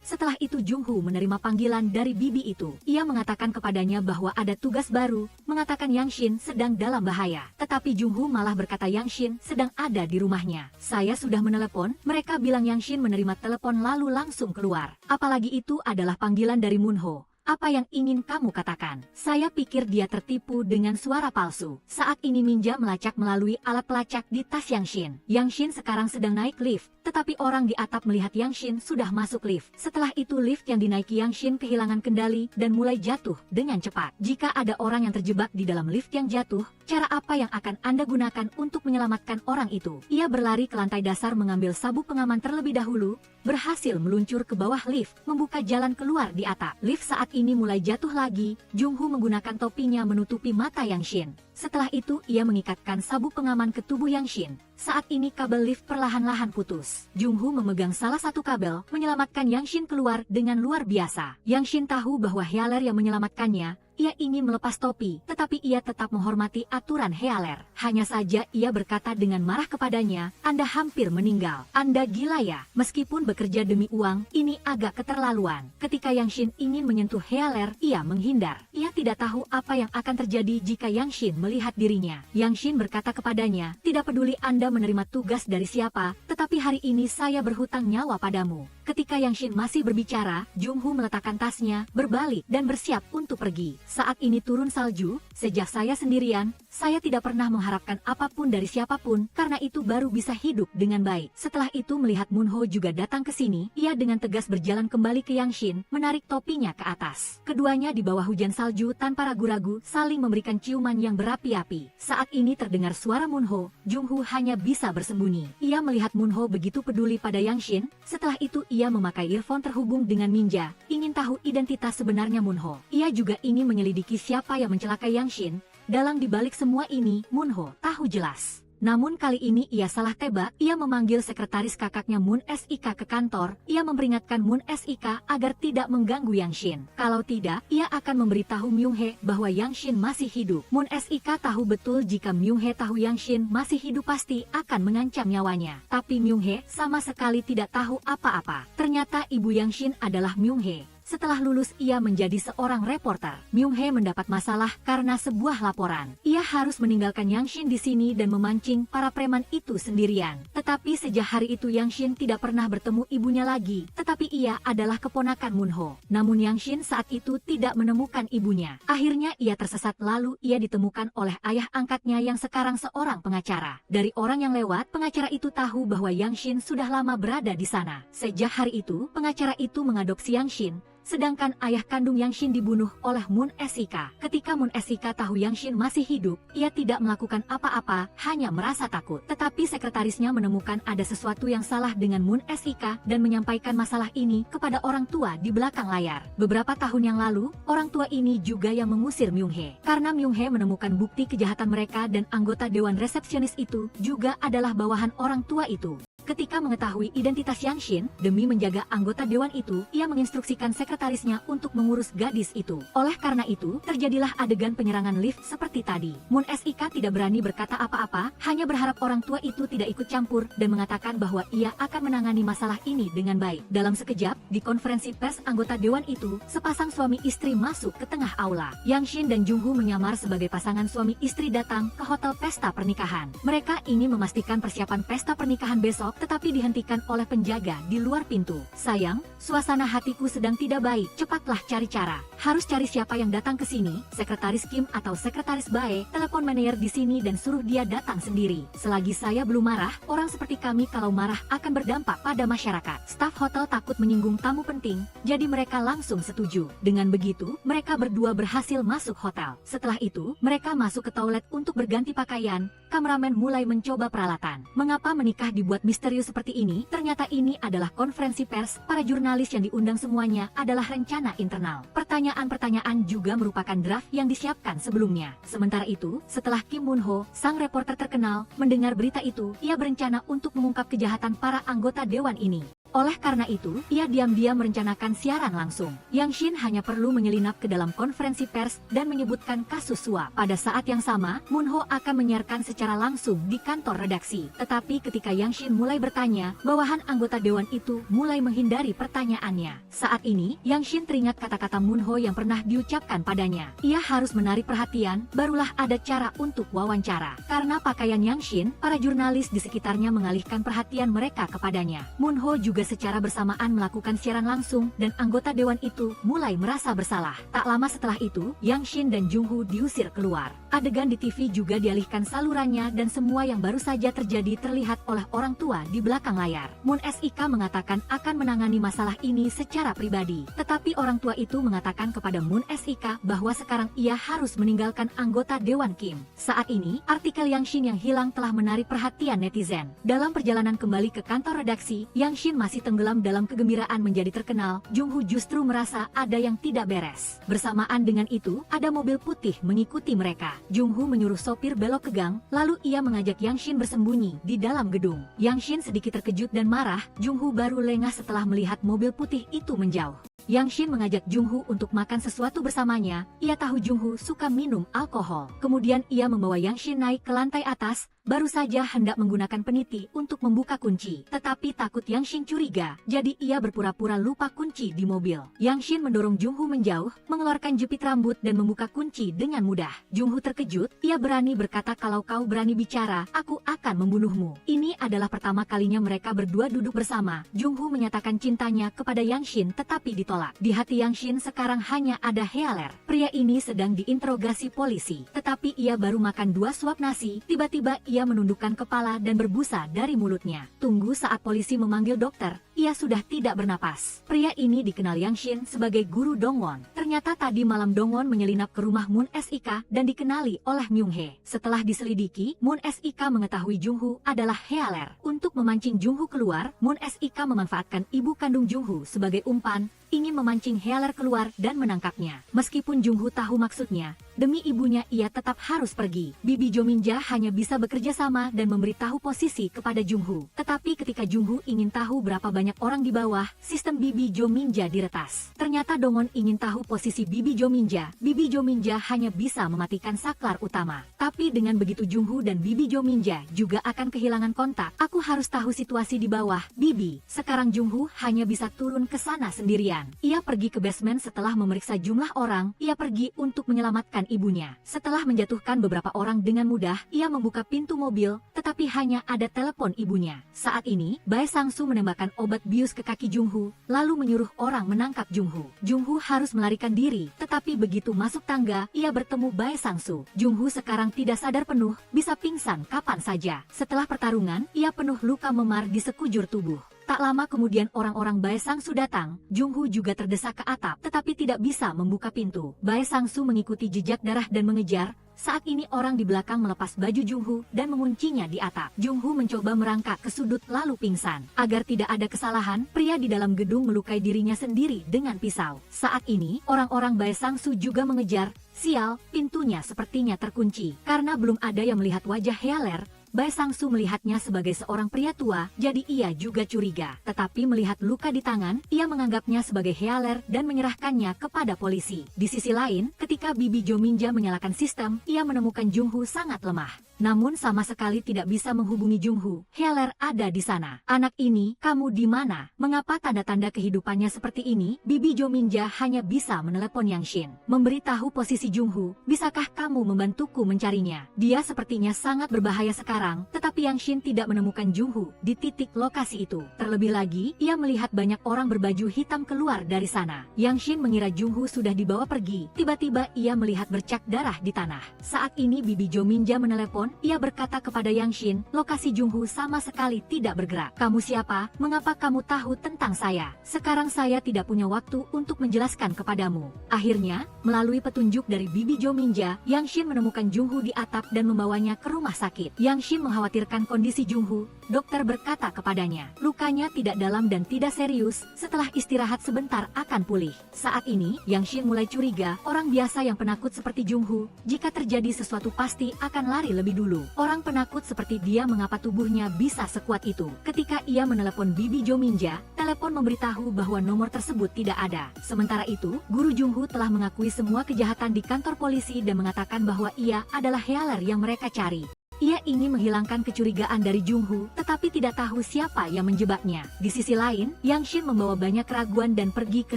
setelah itu Jung-Ho menerima panggilan dari bibi itu. Ia mengatakan kepadanya bahwa ada tugas baru, mengatakan Yang Shin sedang dalam bahaya. Tetapi Jung-Ho malah berkata Yang Shin sedang ada di rumahnya. Saya sudah menelepon, mereka bilang Yang Shin menerima telepon lalu langsung keluar. Apalagi itu adalah panggilan dari Moon-ho. Apa yang ingin kamu katakan? Saya pikir dia tertipu dengan suara palsu. Saat ini Minja melacak melalui alat pelacak di tas Yang Shin. Yang Shin sekarang sedang naik lift, tetapi orang di atap melihat Yang Shin sudah masuk lift. Setelah itu lift yang dinaiki Yang Shin kehilangan kendali dan mulai jatuh dengan cepat. Jika ada orang yang terjebak di dalam lift yang jatuh, cara apa yang akan Anda gunakan untuk menyelamatkan orang itu? Ia berlari ke lantai dasar mengambil sabuk pengaman terlebih dahulu, berhasil meluncur ke bawah lift, membuka jalan keluar di atap. Lift saat ini mulai jatuh lagi, Jung-Ho menggunakan topinya menutupi mata Yang Shin. Setelah itu ia mengikatkan sabuk pengaman ke tubuh Yang Shin. Saat ini kabel lift perlahan-lahan putus. Jung-Ho memegang salah satu kabel, menyelamatkan Yang Shin keluar dengan luar biasa. Yang Shin tahu bahwa Healer yang menyelamatkannya. Ia ingin melepas topi, tetapi ia tetap menghormati aturan Healer. Hanya saja ia berkata dengan marah kepadanya, Anda hampir meninggal. Anda gila ya? Meskipun bekerja demi uang, ini agak keterlaluan. Ketika Yang Shin ingin menyentuh Healer, ia menghindar. Ia tidak tahu apa yang akan terjadi jika Yang Shin melihat dirinya. Yang Shin berkata kepadanya, tidak peduli Anda menerima tugas dari siapa, tetapi hari ini saya berhutang nyawa padamu. Ketika Yang Shin masih berbicara, Jung-Ho meletakkan tasnya, berbalik dan bersiap untuk pergi. Saat ini turun salju, sejak saya sendirian, saya tidak pernah mengharapkan apapun dari siapapun, karena itu baru bisa hidup dengan baik. Setelah itu melihat Moon-ho juga datang ke sini, ia dengan tegas berjalan kembali ke Yang Shin, menarik topinya ke atas. Keduanya di bawah hujan salju tanpa ragu-ragu, saling memberikan ciuman yang berapi-api. Saat ini terdengar suara Moon-ho, Jung-Ho hanya bisa bersembunyi. Ia melihat Moon-ho begitu peduli pada Yang Shin, setelah itu ia memakai earphone terhubung dengan Minja, ingin tahu identitas sebenarnya Moon-ho. Ia juga ingin menyelidiki siapa yang mencelakai Yang Shin. Dalam dibalik semua ini, Moon-ho tahu jelas Namun kali ini ia salah tebak, ia memanggil sekretaris kakaknya Moon SIK ke kantor, ia memperingatkan Moon SIK agar tidak mengganggu Yang Shin. Kalau tidak, ia akan memberitahu Myung-hye bahwa Yang Shin masih hidup. Moon SIK tahu betul jika Myung-hye tahu Yang Shin masih hidup pasti akan mengancam nyawanya. Tapi Myung-hye sama sekali tidak tahu apa-apa. Ternyata ibu Yang Shin adalah Myung-hye. Setelah lulus ia menjadi seorang reporter. Myung-hye mendapat masalah karena sebuah laporan. Ia harus meninggalkan Yang Shin di sini dan memancing para preman itu sendirian. Tetapi sejak hari itu Yang Shin tidak pernah bertemu ibunya lagi. Tetapi ia adalah keponakan Moon-ho. Namun Yang Shin saat itu tidak menemukan ibunya. Akhirnya ia tersesat lalu ia ditemukan oleh ayah angkatnya yang sekarang seorang pengacara. Dari orang yang lewat, pengacara itu tahu bahwa Yang Shin sudah lama berada di sana. Sejak hari itu, pengacara itu mengadopsi Yang Shin. Sedangkan ayah kandung Yang Shin dibunuh oleh Moon SIK. Ketika Moon SIK tahu Yang Shin masih hidup, ia tidak melakukan apa-apa, hanya merasa takut. Tetapi sekretarisnya menemukan ada sesuatu yang salah dengan Moon SIK dan menyampaikan masalah ini kepada orang tua di belakang layar. Beberapa tahun yang lalu, orang tua ini juga yang mengusir Myung-hye. Karena Myung-hye menemukan bukti kejahatan mereka dan anggota dewan resepsionis itu juga adalah bawahan orang tua itu. Ketika mengetahui identitas Yang Shin, demi menjaga anggota dewan itu, ia menginstruksikan sekretarisnya untuk mengurus gadis itu. Oleh karena itu, terjadilah adegan penyerangan lift seperti tadi. Moon SIK tidak berani berkata apa-apa, hanya berharap orang tua itu tidak ikut campur dan mengatakan bahwa ia akan menangani masalah ini dengan baik. Dalam sekejap, di konferensi pers anggota dewan itu, sepasang suami istri masuk ke tengah aula. Yang Shin dan Jung-ho menyamar sebagai pasangan suami istri datang ke hotel pesta pernikahan. Mereka ingin memastikan persiapan pesta pernikahan besok tetapi dihentikan oleh penjaga di luar pintu. Sayang, suasana hatiku sedang tidak baik, cepatlah cari cara. Harus cari siapa yang datang ke sini, sekretaris Kim atau sekretaris Bae, telepon manajer di sini dan suruh dia datang sendiri. Selagi saya belum marah, orang seperti kami kalau marah akan berdampak pada masyarakat. Staf hotel takut menyinggung tamu penting, jadi mereka langsung setuju. Dengan begitu, mereka berdua berhasil masuk hotel. Setelah itu, mereka masuk ke toilet untuk berganti pakaian. Kameramen mulai mencoba peralatan. Mengapa menikah dibuat misterius seperti ini? Ternyata ini adalah konferensi pers. Para jurnalis yang diundang semuanya adalah rencana internal. Pertanyaan-pertanyaan juga merupakan draft yang disiapkan sebelumnya. Sementara itu, setelah Kim Moon-ho, sang reporter terkenal, mendengar berita itu, ia berencana untuk mengungkap kejahatan para anggota dewan ini. Oleh karena itu, ia diam-diam merencanakan siaran langsung. Yang Shin hanya perlu menyelinap ke dalam konferensi pers dan menyebutkan kasus suap. Pada saat yang sama, Moon-ho akan menyiarkan secara langsung di kantor redaksi. Tetapi ketika Yang Shin mulai bertanya, bawahan anggota dewan itu mulai menghindari pertanyaannya. Saat ini, Yang Shin teringat kata-kata Moon-ho yang pernah diucapkan padanya. Ia harus menarik perhatian, barulah ada cara untuk wawancara. Karena pakaian Yang Shin, para jurnalis di sekitarnya mengalihkan perhatian mereka kepadanya. Moon-ho juga secara bersamaan melakukan siaran langsung dan anggota dewan itu mulai merasa bersalah. Tak lama setelah itu, Yang Shin dan Jung-ho diusir keluar. Adegan di TV juga dialihkan salurannya dan semua yang baru saja terjadi terlihat oleh orang tua di belakang layar. Moon SIK mengatakan akan menangani masalah ini secara pribadi. Tetapi orang tua itu mengatakan kepada Moon SIK bahwa sekarang ia harus meninggalkan anggota dewan Kim. Saat ini, artikel Yang Shin yang hilang telah menarik perhatian netizen. Dalam perjalanan kembali ke kantor redaksi, Yang Shin masih tenggelam dalam kegembiraan menjadi terkenal. Jung-ho justru merasa ada yang tidak beres. Bersamaan dengan itu, ada mobil putih mengikuti mereka. Jung-ho menyuruh sopir belok ke gang, lalu ia mengajak Yang Shin bersembunyi di dalam gedung. Yang Shin sedikit terkejut dan marah, Jung-ho baru lengah setelah melihat mobil putih itu menjauh. Yang Shin mengajak Jung-ho untuk makan sesuatu bersamanya. Ia tahu Jung-ho suka minum alkohol. Kemudian ia membawa Yang Shin naik ke lantai atas, baru saja hendak menggunakan peniti untuk membuka kunci. Tetapi takut Yang Shin curiga, jadi ia berpura-pura lupa kunci di mobil. Yang Shin mendorong Jung-ho menjauh, mengeluarkan jepit rambut dan membuka kunci dengan mudah. Jung-ho terkejut, ia berani berkata kalau kau berani bicara, aku akan membunuhmu. Ini adalah pertama kalinya mereka berdua duduk bersama. Jung-ho menyatakan cintanya kepada Yang Shin tetapi ditolak. Di hati Yang Shin sekarang hanya ada Healer. Pria ini sedang diinterogasi polisi. Tetapi ia baru makan 2 suap nasi, tiba-tiba ia menundukkan kepala dan berbusa dari mulutnya. Tunggu saat polisi memanggil dokter, ia sudah tidak bernapas. Pria ini dikenal Yang Shin sebagai guru Dongwon. Ternyata tadi malam Dongwon menyelinap ke rumah Moon SIK dan dikenali oleh Myung-hye. Setelah diselidiki, Moon SIK mengetahui Jung-ho adalah Healer. Untuk memancing Jung-ho keluar, Moon SIK memanfaatkan ibu kandung Jung-ho sebagai umpan, ingin memancing Healer keluar dan menangkapnya. Meskipun Jung-ho tahu maksudnya, demi ibunya ia tetap harus pergi. Bibi Jo Min-ja hanya bisa bekerja bekerja sama dan memberitahu posisi kepada Jungho. Tetapi ketika Jungho ingin tahu berapa banyak orang di bawah, sistem Bibi Jominja diretas. Ternyata Dongon ingin tahu posisi Bibi Jominja. Bibi Jominja hanya bisa mematikan saklar utama. Tapi dengan begitu Jungho dan Bibi Jominja juga akan kehilangan kontak. Aku harus tahu situasi di bawah, Bibi. Sekarang Jungho hanya bisa turun ke sana sendirian. Ia pergi ke basement setelah memeriksa jumlah orang. Ia pergi untuk menyelamatkan ibunya. Setelah menjatuhkan beberapa orang dengan mudah, ia membuka pintu mobil, tetapi hanya ada telepon ibunya. Saat ini, Bae Sang-su menembakkan obat bius ke kaki Jungho, lalu menyuruh orang menangkap Jungho. Jungho harus melarikan diri, tetapi begitu masuk tangga, ia bertemu Bae Sang-su. Jungho sekarang tidak sadar penuh, bisa pingsan kapan saja. Setelah pertarungan, ia penuh luka memar di sekujur tubuh. Tak lama kemudian orang-orang Bae Sang-su datang. Jungho juga terdesak ke atap, tetapi tidak bisa membuka pintu. Bae Sang-su mengikuti jejak darah dan mengejar. Saat ini orang di belakang melepas baju Jungho dan menguncinya di atap. Jungho mencoba merangkak ke sudut lalu pingsan. Agar tidak ada kesalahan, pria di dalam gedung melukai dirinya sendiri dengan pisau. Saat ini, orang-orang Bae Sang-su juga mengejar. Sial, pintunya sepertinya terkunci. Karena belum ada yang melihat wajah Healer, Bae Sang-su melihatnya sebagai seorang pria tua, jadi ia juga curiga. Tetapi melihat luka di tangan, ia menganggapnya sebagai Healer dan menyerahkannya kepada polisi. Di sisi lain, ketika Bibi Jominja menyalakan sistem, ia menemukan Jungho sangat lemah. Namun sama sekali tidak bisa menghubungi Jungho. Healer ada di sana. Anak ini, kamu di mana? Mengapa tanda-tanda kehidupannya seperti ini? Bibi Jominja hanya bisa menelepon Yang Shin. Memberitahu posisi Jungho, bisakah kamu membantuku mencarinya? Dia sepertinya sangat berbahaya sekarang, tetapi Yang Shin tidak menemukan Jungho di titik lokasi itu. Terlebih lagi, ia melihat banyak orang berbaju hitam keluar dari sana. Yang Shin mengira Jungho sudah dibawa pergi. Tiba-tiba ia melihat bercak darah di tanah. Saat ini Bibi Jominja menelepon. Ia berkata kepada Yang Shin, lokasi Jungho sama sekali tidak bergerak. Kamu siapa? Mengapa kamu tahu tentang saya? Sekarang saya tidak punya waktu untuk menjelaskan kepadamu. Akhirnya, melalui petunjuk dari Bibi Jominja, Yang Shin menemukan Jungho di atap dan membawanya ke rumah sakit. Yang Shin mengkhawatirkan kondisi Jungho. Dokter berkata kepadanya, lukanya tidak dalam dan tidak serius, setelah istirahat sebentar akan pulih. Saat ini, Yang Shin mulai curiga, orang biasa yang penakut seperti Jungho, jika terjadi sesuatu pasti akan lari lebih dulu. Orang penakut seperti dia mengapa tubuhnya bisa sekuat itu? Ketika ia menelepon Bibi Jominja, telepon memberitahu bahwa nomor tersebut tidak ada. Sementara itu, guru Jungho telah mengakui semua kejahatan di kantor polisi dan mengatakan bahwa ia adalah Healer yang mereka cari. Ia ingin menghilangkan kecurigaan dari Jungho, tetapi tidak tahu siapa yang menjebaknya. Di sisi lain, Yang Shin membawa banyak keraguan dan pergi ke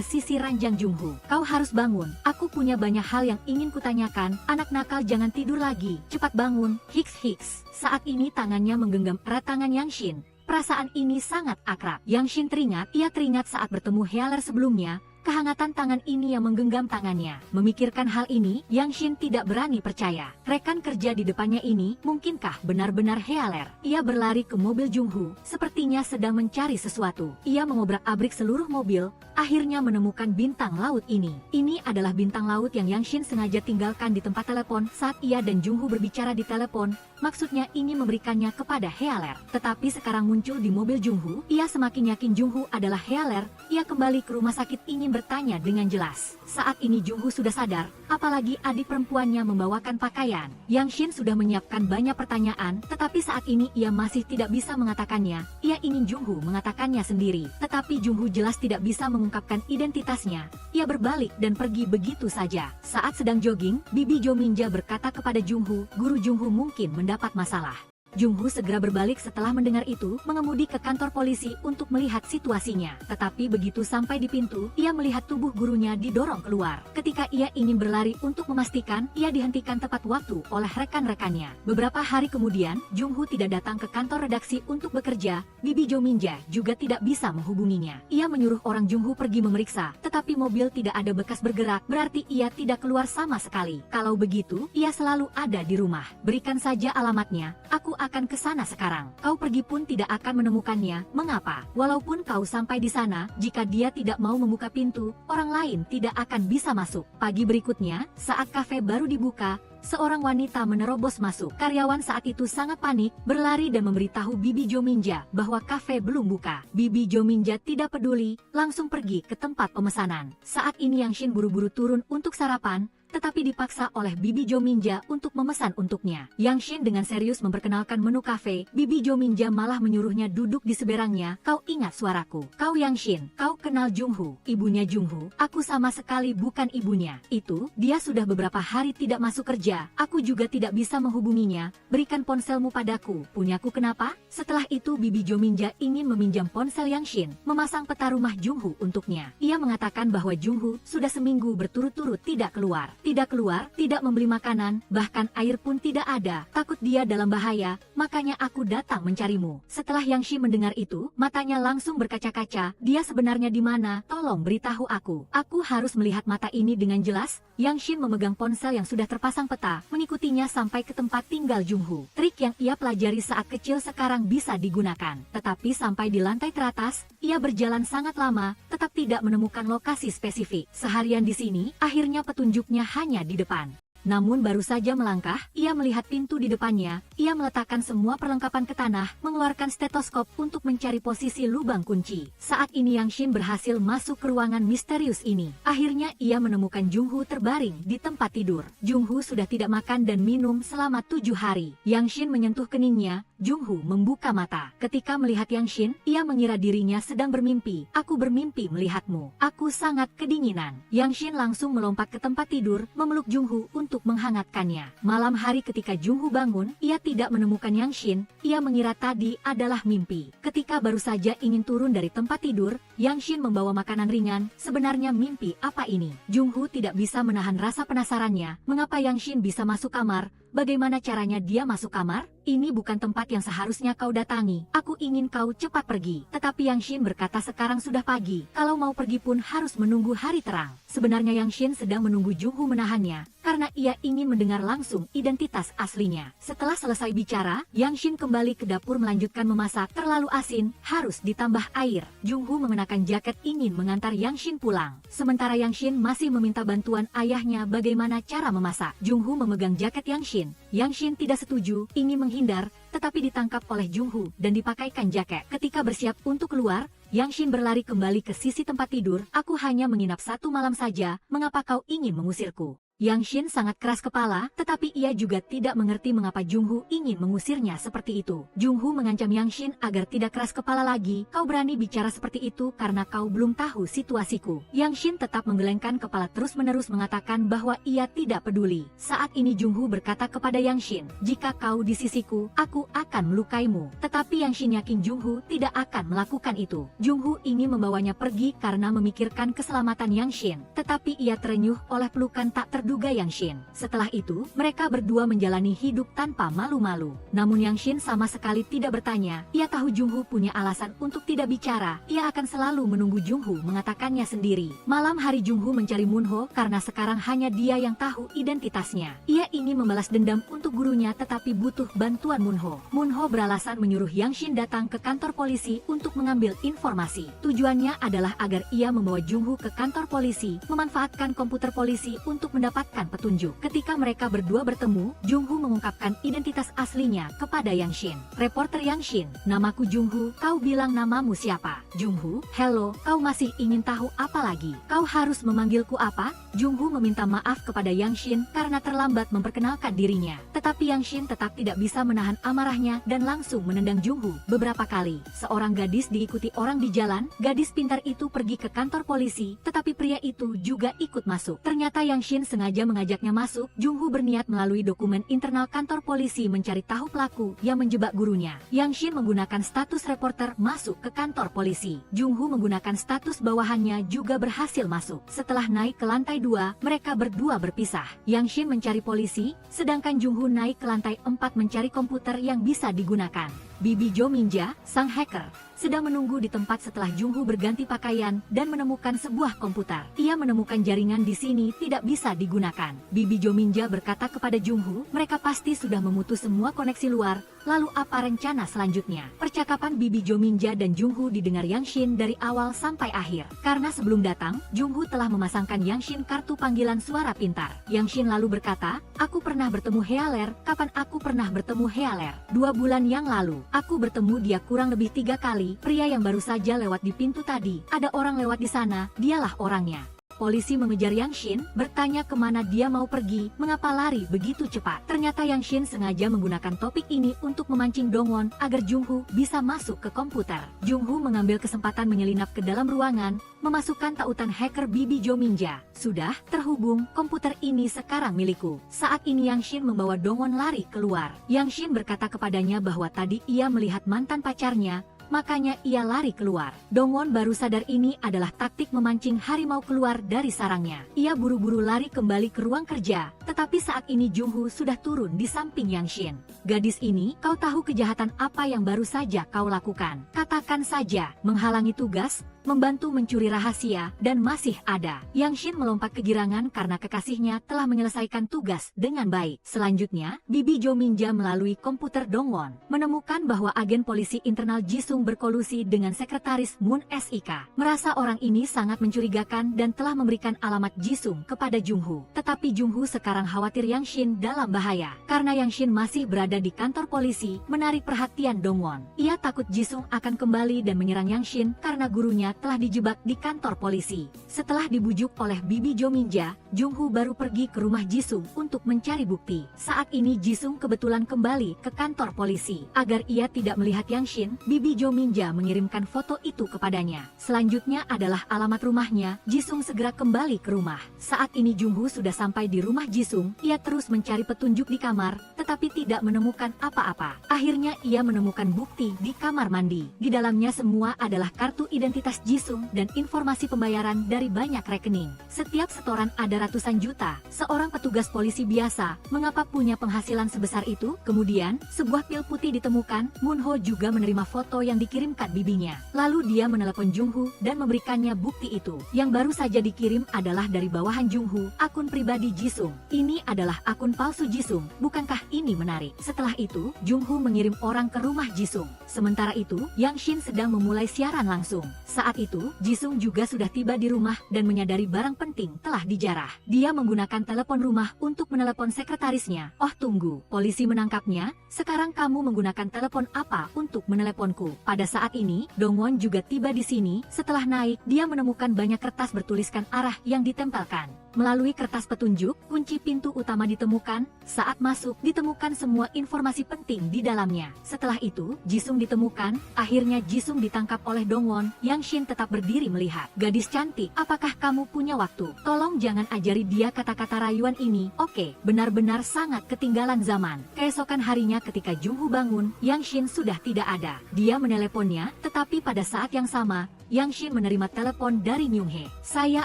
sisi ranjang Jungho. Kau harus bangun, aku punya banyak hal yang ingin kutanyakan, anak nakal jangan tidur lagi, cepat bangun, hiks. Saat ini tangannya menggenggam erat tangan Yang Shin. Perasaan ini sangat akrab. Yang Shin ia teringat saat bertemu Healer sebelumnya. Kehangatan tangan ini yang menggenggam tangannya. Memikirkan hal ini, Yang Shin tidak berani percaya. Rekan kerja di depannya ini, mungkinkah benar-benar Healer? Ia berlari ke mobil Jungho, sepertinya sedang mencari sesuatu. Ia mengobrak-abrik seluruh mobil, akhirnya menemukan bintang laut ini. Ini adalah bintang laut yang Yang Shin sengaja tinggalkan di tempat telepon saat ia dan Jungho berbicara di telepon. Maksudnya ingin memberikannya kepada Healer. Tetapi sekarang muncul di mobil Jungho, ia semakin yakin Jungho adalah Healer. Ia kembali ke rumah sakit ingin bertanya dengan jelas. Saat ini Jungho sudah sadar, apalagi adik perempuannya membawakan pakaian. Yang Shin sudah menyiapkan banyak pertanyaan, tetapi saat ini ia masih tidak bisa mengatakannya. Ia ingin Jungho mengatakannya sendiri, tetapi Jungho jelas tidak bisa mengungkapkan identitasnya. Ia berbalik dan pergi begitu saja. Saat sedang jogging, Bibi Jominja berkata kepada Jungho, guru Jungho mungkin mendapat masalah. Jungho segera berbalik setelah mendengar itu, mengemudi ke kantor polisi untuk melihat situasinya. Tetapi begitu sampai di pintu, ia melihat tubuh gurunya didorong keluar. Ketika ia ingin berlari untuk memastikan, ia dihentikan tepat waktu oleh rekan-rekannya. Beberapa hari kemudian, Jungho tidak datang ke kantor redaksi untuk bekerja. Bibi Jominja juga tidak bisa menghubunginya. Ia menyuruh orang Jungho pergi memeriksa, tetapi mobil tidak ada bekas bergerak, berarti ia tidak keluar sama sekali. Kalau begitu, ia selalu ada di rumah. Berikan saja alamatnya, aku akan ke sana sekarang. Kau pergi pun tidak akan menemukannya. Mengapa? Walaupun kau sampai di sana, jika dia tidak mau membuka pintu, orang lain tidak akan bisa masuk. Pagi berikutnya, saat kafe baru dibuka, seorang wanita menerobos masuk. Karyawan saat itu sangat panik, berlari dan memberitahu Bibi Jominja bahwa kafe belum buka. Bibi Jominja tidak peduli, langsung pergi ke tempat pemesanan. Saat ini Yang Shin buru-buru turun untuk sarapan. tetapi dipaksa oleh Bibi Jominja untuk memesan untuknya. Yang Shin dengan serius memperkenalkan menu kafe, Bibi Jominja malah menyuruhnya duduk di seberangnya. Kau ingat suaraku? Kau Yang Shin, kau kenal Jungho, ibunya Jungho? Aku sama sekali bukan ibunya. Itu, dia sudah beberapa hari tidak masuk kerja. Aku juga tidak bisa menghubunginya. Berikan ponselmu padaku. Punyaku kenapa? Setelah itu Bibi Jominja ingin meminjam ponsel Yang Shin, memasang peta rumah Jungho untuknya. Ia mengatakan bahwa Jungho sudah seminggu berturut-turut tidak keluar. Tidak keluar, tidak membeli makanan, bahkan air pun tidak ada. Takut dia dalam bahaya, makanya aku datang mencarimu. Setelah Yang Shin mendengar itu, matanya langsung berkaca-kaca. Dia sebenarnya di mana? Tolong beritahu aku. Aku harus melihat mata ini dengan jelas. Yang Shin memegang ponsel yang sudah terpasang peta, mengikutinya sampai ke tempat tinggal Jungho. Trik yang ia pelajari saat kecil sekarang bisa digunakan. Tetapi sampai di lantai teratas, ia berjalan sangat lama, tetap tidak menemukan lokasi spesifik. Seharian di sini, akhirnya petunjuknya hanya di depan. Namun baru saja melangkah, ia melihat pintu di depannya. Ia meletakkan semua perlengkapan ke tanah, mengeluarkan stetoskop untuk mencari posisi lubang kunci. Saat ini Yang Shin berhasil masuk ke ruangan misterius ini. Akhirnya ia menemukan Jungho terbaring di tempat tidur. Jungho sudah tidak makan dan minum selama 7 hari. Yang Shin menyentuh keningnya. Jungho membuka mata. Ketika melihat Yang Shin, ia mengira dirinya sedang bermimpi. Aku bermimpi melihatmu. Aku sangat kedinginan. Yang Shin langsung melompat ke tempat tidur, memeluk Jungho untuk menghangatkannya. Malam hari ketika Jungho bangun, ia tidak menemukan Yang Shin. Ia mengira tadi adalah mimpi. Ketika baru saja ingin turun dari tempat tidur, Yang Shin membawa makanan ringan. Sebenarnya mimpi apa ini? Jungho tidak bisa menahan rasa penasarannya. Mengapa Yang Shin bisa masuk kamar? Bagaimana caranya dia masuk kamar? Ini bukan tempat yang seharusnya kau datangi. Aku ingin kau cepat pergi. Tetapi Yang Shin berkata sekarang sudah pagi. Kalau mau pergi pun harus menunggu hari terang. Sebenarnya Yang Shin sedang menunggu Jungho menahannya, karena ia ingin mendengar langsung identitas aslinya. Setelah selesai bicara, Yang Shin kembali ke dapur melanjutkan memasak. Terlalu asin, harus ditambah air. Jungho mengenakan jaket ingin mengantar Yang Shin pulang. Sementara Yang Shin masih meminta bantuan ayahnya bagaimana cara memasak. Jungho memegang jaket Yang Shin. Yang Shin tidak setuju, ingin menghindar, tetapi ditangkap oleh Jungho dan dipakaikan jaket. Ketika bersiap untuk keluar, Yang Shin berlari kembali ke sisi tempat tidur. Aku hanya menginap 1 malam saja, mengapa kau ingin mengusirku? Yang Shin sangat keras kepala, tetapi ia juga tidak mengerti mengapa Jungho ingin mengusirnya seperti itu. Jungho mengancam Yang Shin agar tidak keras kepala lagi. Kau berani bicara seperti itu karena kau belum tahu situasiku. Yang Shin tetap menggelengkan kepala terus-menerus mengatakan bahwa ia tidak peduli. Saat ini Jungho berkata kepada Yang Shin, jika kau di sisiku, aku akan melukaimu. Tetapi Yang Shin yakin Jungho tidak akan melakukan itu. Jungho ingin membawanya pergi karena memikirkan keselamatan Yang Shin. Tetapi ia terenyuh oleh pelukan tak terduga Yang Shin. Setelah itu, mereka berdua menjalani hidup tanpa malu-malu. Namun Yang Shin sama sekali tidak bertanya. Ia tahu Jungho punya alasan untuk tidak bicara. Ia akan selalu menunggu Jungho mengatakannya sendiri. Malam hari Jungho mencari Moonho karena sekarang hanya dia yang tahu identitasnya. Ia ingin membalas dendam untuk gurunya tetapi butuh bantuan Moonho. Moonho beralasan menyuruh Yang Shin datang ke kantor polisi untuk mengambil informasi. Tujuannya adalah agar ia membawa Jungho ke kantor polisi, memanfaatkan komputer polisi untuk mendapatkan petunjuk. Ketika mereka berdua bertemu, Jungho mengungkapkan identitas aslinya kepada Yang Shin. Reporter Yang Shin, namaku Jungho, kau bilang namamu siapa? Jungho, hello, kau masih ingin tahu apa lagi? Kau harus memanggilku apa? Jungho meminta maaf kepada Yang Shin karena terlambat memperkenalkan dirinya. Tetapi Yang Shin tetap tidak bisa menahan amarahnya dan langsung menendang Jungho beberapa kali. Seorang gadis diikuti orang di jalan, gadis pintar itu pergi ke kantor polisi, tetapi pria itu juga ikut masuk. Ternyata Yang Shin sengaja mengajaknya masuk. Jungho berniat melalui dokumen internal kantor polisi mencari tahu pelaku yang menjebak gurunya. Yang Shin menggunakan status reporter masuk ke kantor polisi. Jungho menggunakan status bawahannya juga berhasil masuk. Setelah naik ke lantai 2, mereka berdua berpisah. Yang Shin mencari polisi, sedangkan Jungho naik ke lantai 4 mencari komputer yang bisa digunakan. Bibi Jominja, sang hacker, sedang menunggu di tempat setelah Jungho berganti pakaian dan menemukan sebuah komputer. Ia menemukan jaringan di sini tidak bisa digunakan. Bibi Jominja berkata kepada Jungho, mereka pasti sudah memutus semua koneksi luar. Lalu apa rencana selanjutnya? Percakapan Bibi Jominja dan Jungho didengar Yang Shin dari awal sampai akhir. Karena sebelum datang, Jungho telah memasangkan Yang Shin kartu panggilan suara pintar. Yang Shin lalu berkata, aku pernah bertemu Healer. Kapan aku pernah bertemu Healer? 2 bulan yang lalu. Aku bertemu dia kurang lebih 3 kali. Pria yang baru saja lewat di pintu tadi. Ada orang lewat di sana, dialah orangnya. polisi mengejar Yang Shin, bertanya kemana dia mau pergi, mengapa lari begitu cepat. Ternyata Yang Shin sengaja menggunakan topik ini untuk memancing Dongwon agar Jungho bisa masuk ke komputer. Jungho mengambil kesempatan menyelinap ke dalam ruangan, memasukkan tautan hacker Bibi Jo Minja. Sudah terhubung, komputer ini sekarang milikku. Saat ini Yang Shin membawa Dongwon lari keluar. Yang Shin berkata kepadanya bahwa tadi ia melihat mantan pacarnya, makanya ia lari keluar. Dongwon baru sadar ini adalah taktik memancing harimau keluar dari sarangnya. Ia buru-buru lari kembali ke ruang kerja, tetapi saat ini Jungho sudah turun di samping Yang Shin. Gadis ini, kau tahu kejahatan apa yang baru saja kau lakukan? Katakan saja, menghalangi tugas, membantu mencuri rahasia, dan masih ada. Yang Shin melompat kegirangan karena kekasihnya telah menyelesaikan tugas dengan baik. Selanjutnya, Bibi Jo Minja melalui komputer Dongwon menemukan bahwa agen polisi internal Jisung berkolusi dengan sekretaris Moon SIK. Merasa orang ini sangat mencurigakan dan telah memberikan alamat Jisung kepada Jungho. Tetapi Jungho sekarang khawatir Yang Shin dalam bahaya. Karena Yang Shin masih berada di kantor polisi, menarik perhatian Dongwon. Ia takut Jisung akan kembali dan menyerang Yang Shin karena gurunya telah dijebak di kantor polisi. Setelah dibujuk oleh Bibi Jo Minja, Jungho baru pergi ke rumah Jisung untuk mencari bukti. Saat ini Jisung kebetulan kembali ke kantor polisi. Agar ia tidak melihat Yang Shin, Bibi Jo Minja mengirimkan foto itu kepadanya. Selanjutnya adalah alamat rumahnya. Jisung segera kembali ke rumah. Saat ini Jungho sudah sampai di rumah Jisung. Ia terus mencari petunjuk di kamar, tetapi tidak menemukan apa-apa. Akhirnya ia menemukan bukti di kamar mandi. Di dalamnya semua adalah kartu identitas Jisung dan informasi pembayaran dari banyak rekening. Setiap setoran ada ratusan juta. Seorang petugas polisi biasa, mengapa punya penghasilan sebesar itu? Kemudian, sebuah pil putih ditemukan. Moonho juga menerima foto yang dikirimkan bibinya. Lalu dia menelepon Jungho dan memberikannya bukti itu. Yang baru saja dikirim adalah dari bawahan Jungho, akun pribadi Jisung. Ini adalah akun palsu Jisung. Bukankah ini menarik? Setelah itu, Jungho mengirim orang ke rumah Jisung. Sementara itu, Yang Shin sedang memulai siaran langsung. Saat itu, Jisung juga sudah tiba di rumah dan menyadari barang penting telah dijarah. Dia menggunakan telepon rumah untuk menelepon sekretarisnya. Oh tunggu, polisi menangkapnya. Sekarang kamu menggunakan telepon apa untuk meneleponku? Pada saat ini, Dongwon juga tiba di sini. Setelah naik, dia menemukan banyak kertas bertuliskan arah yang ditempelkan. Melalui kertas petunjuk, kunci pintu utama ditemukan. Saat masuk, ditemukan semua informasi penting di dalamnya. Setelah itu, Jisung ditemukan. Akhirnya Jisung ditangkap oleh Dongwon. Yang Shin tetap berdiri melihat. Gadis cantik, apakah kamu punya waktu? Tolong jangan ajari dia kata-kata rayuan ini. Oke, benar-benar sangat ketinggalan zaman. Keesokan harinya ketika Jungho bangun, Yang Shin sudah tidak ada. Dia meneleponnya, tetapi pada saat yang sama, Yang Shin menerima telepon dari Myung-hee. Saya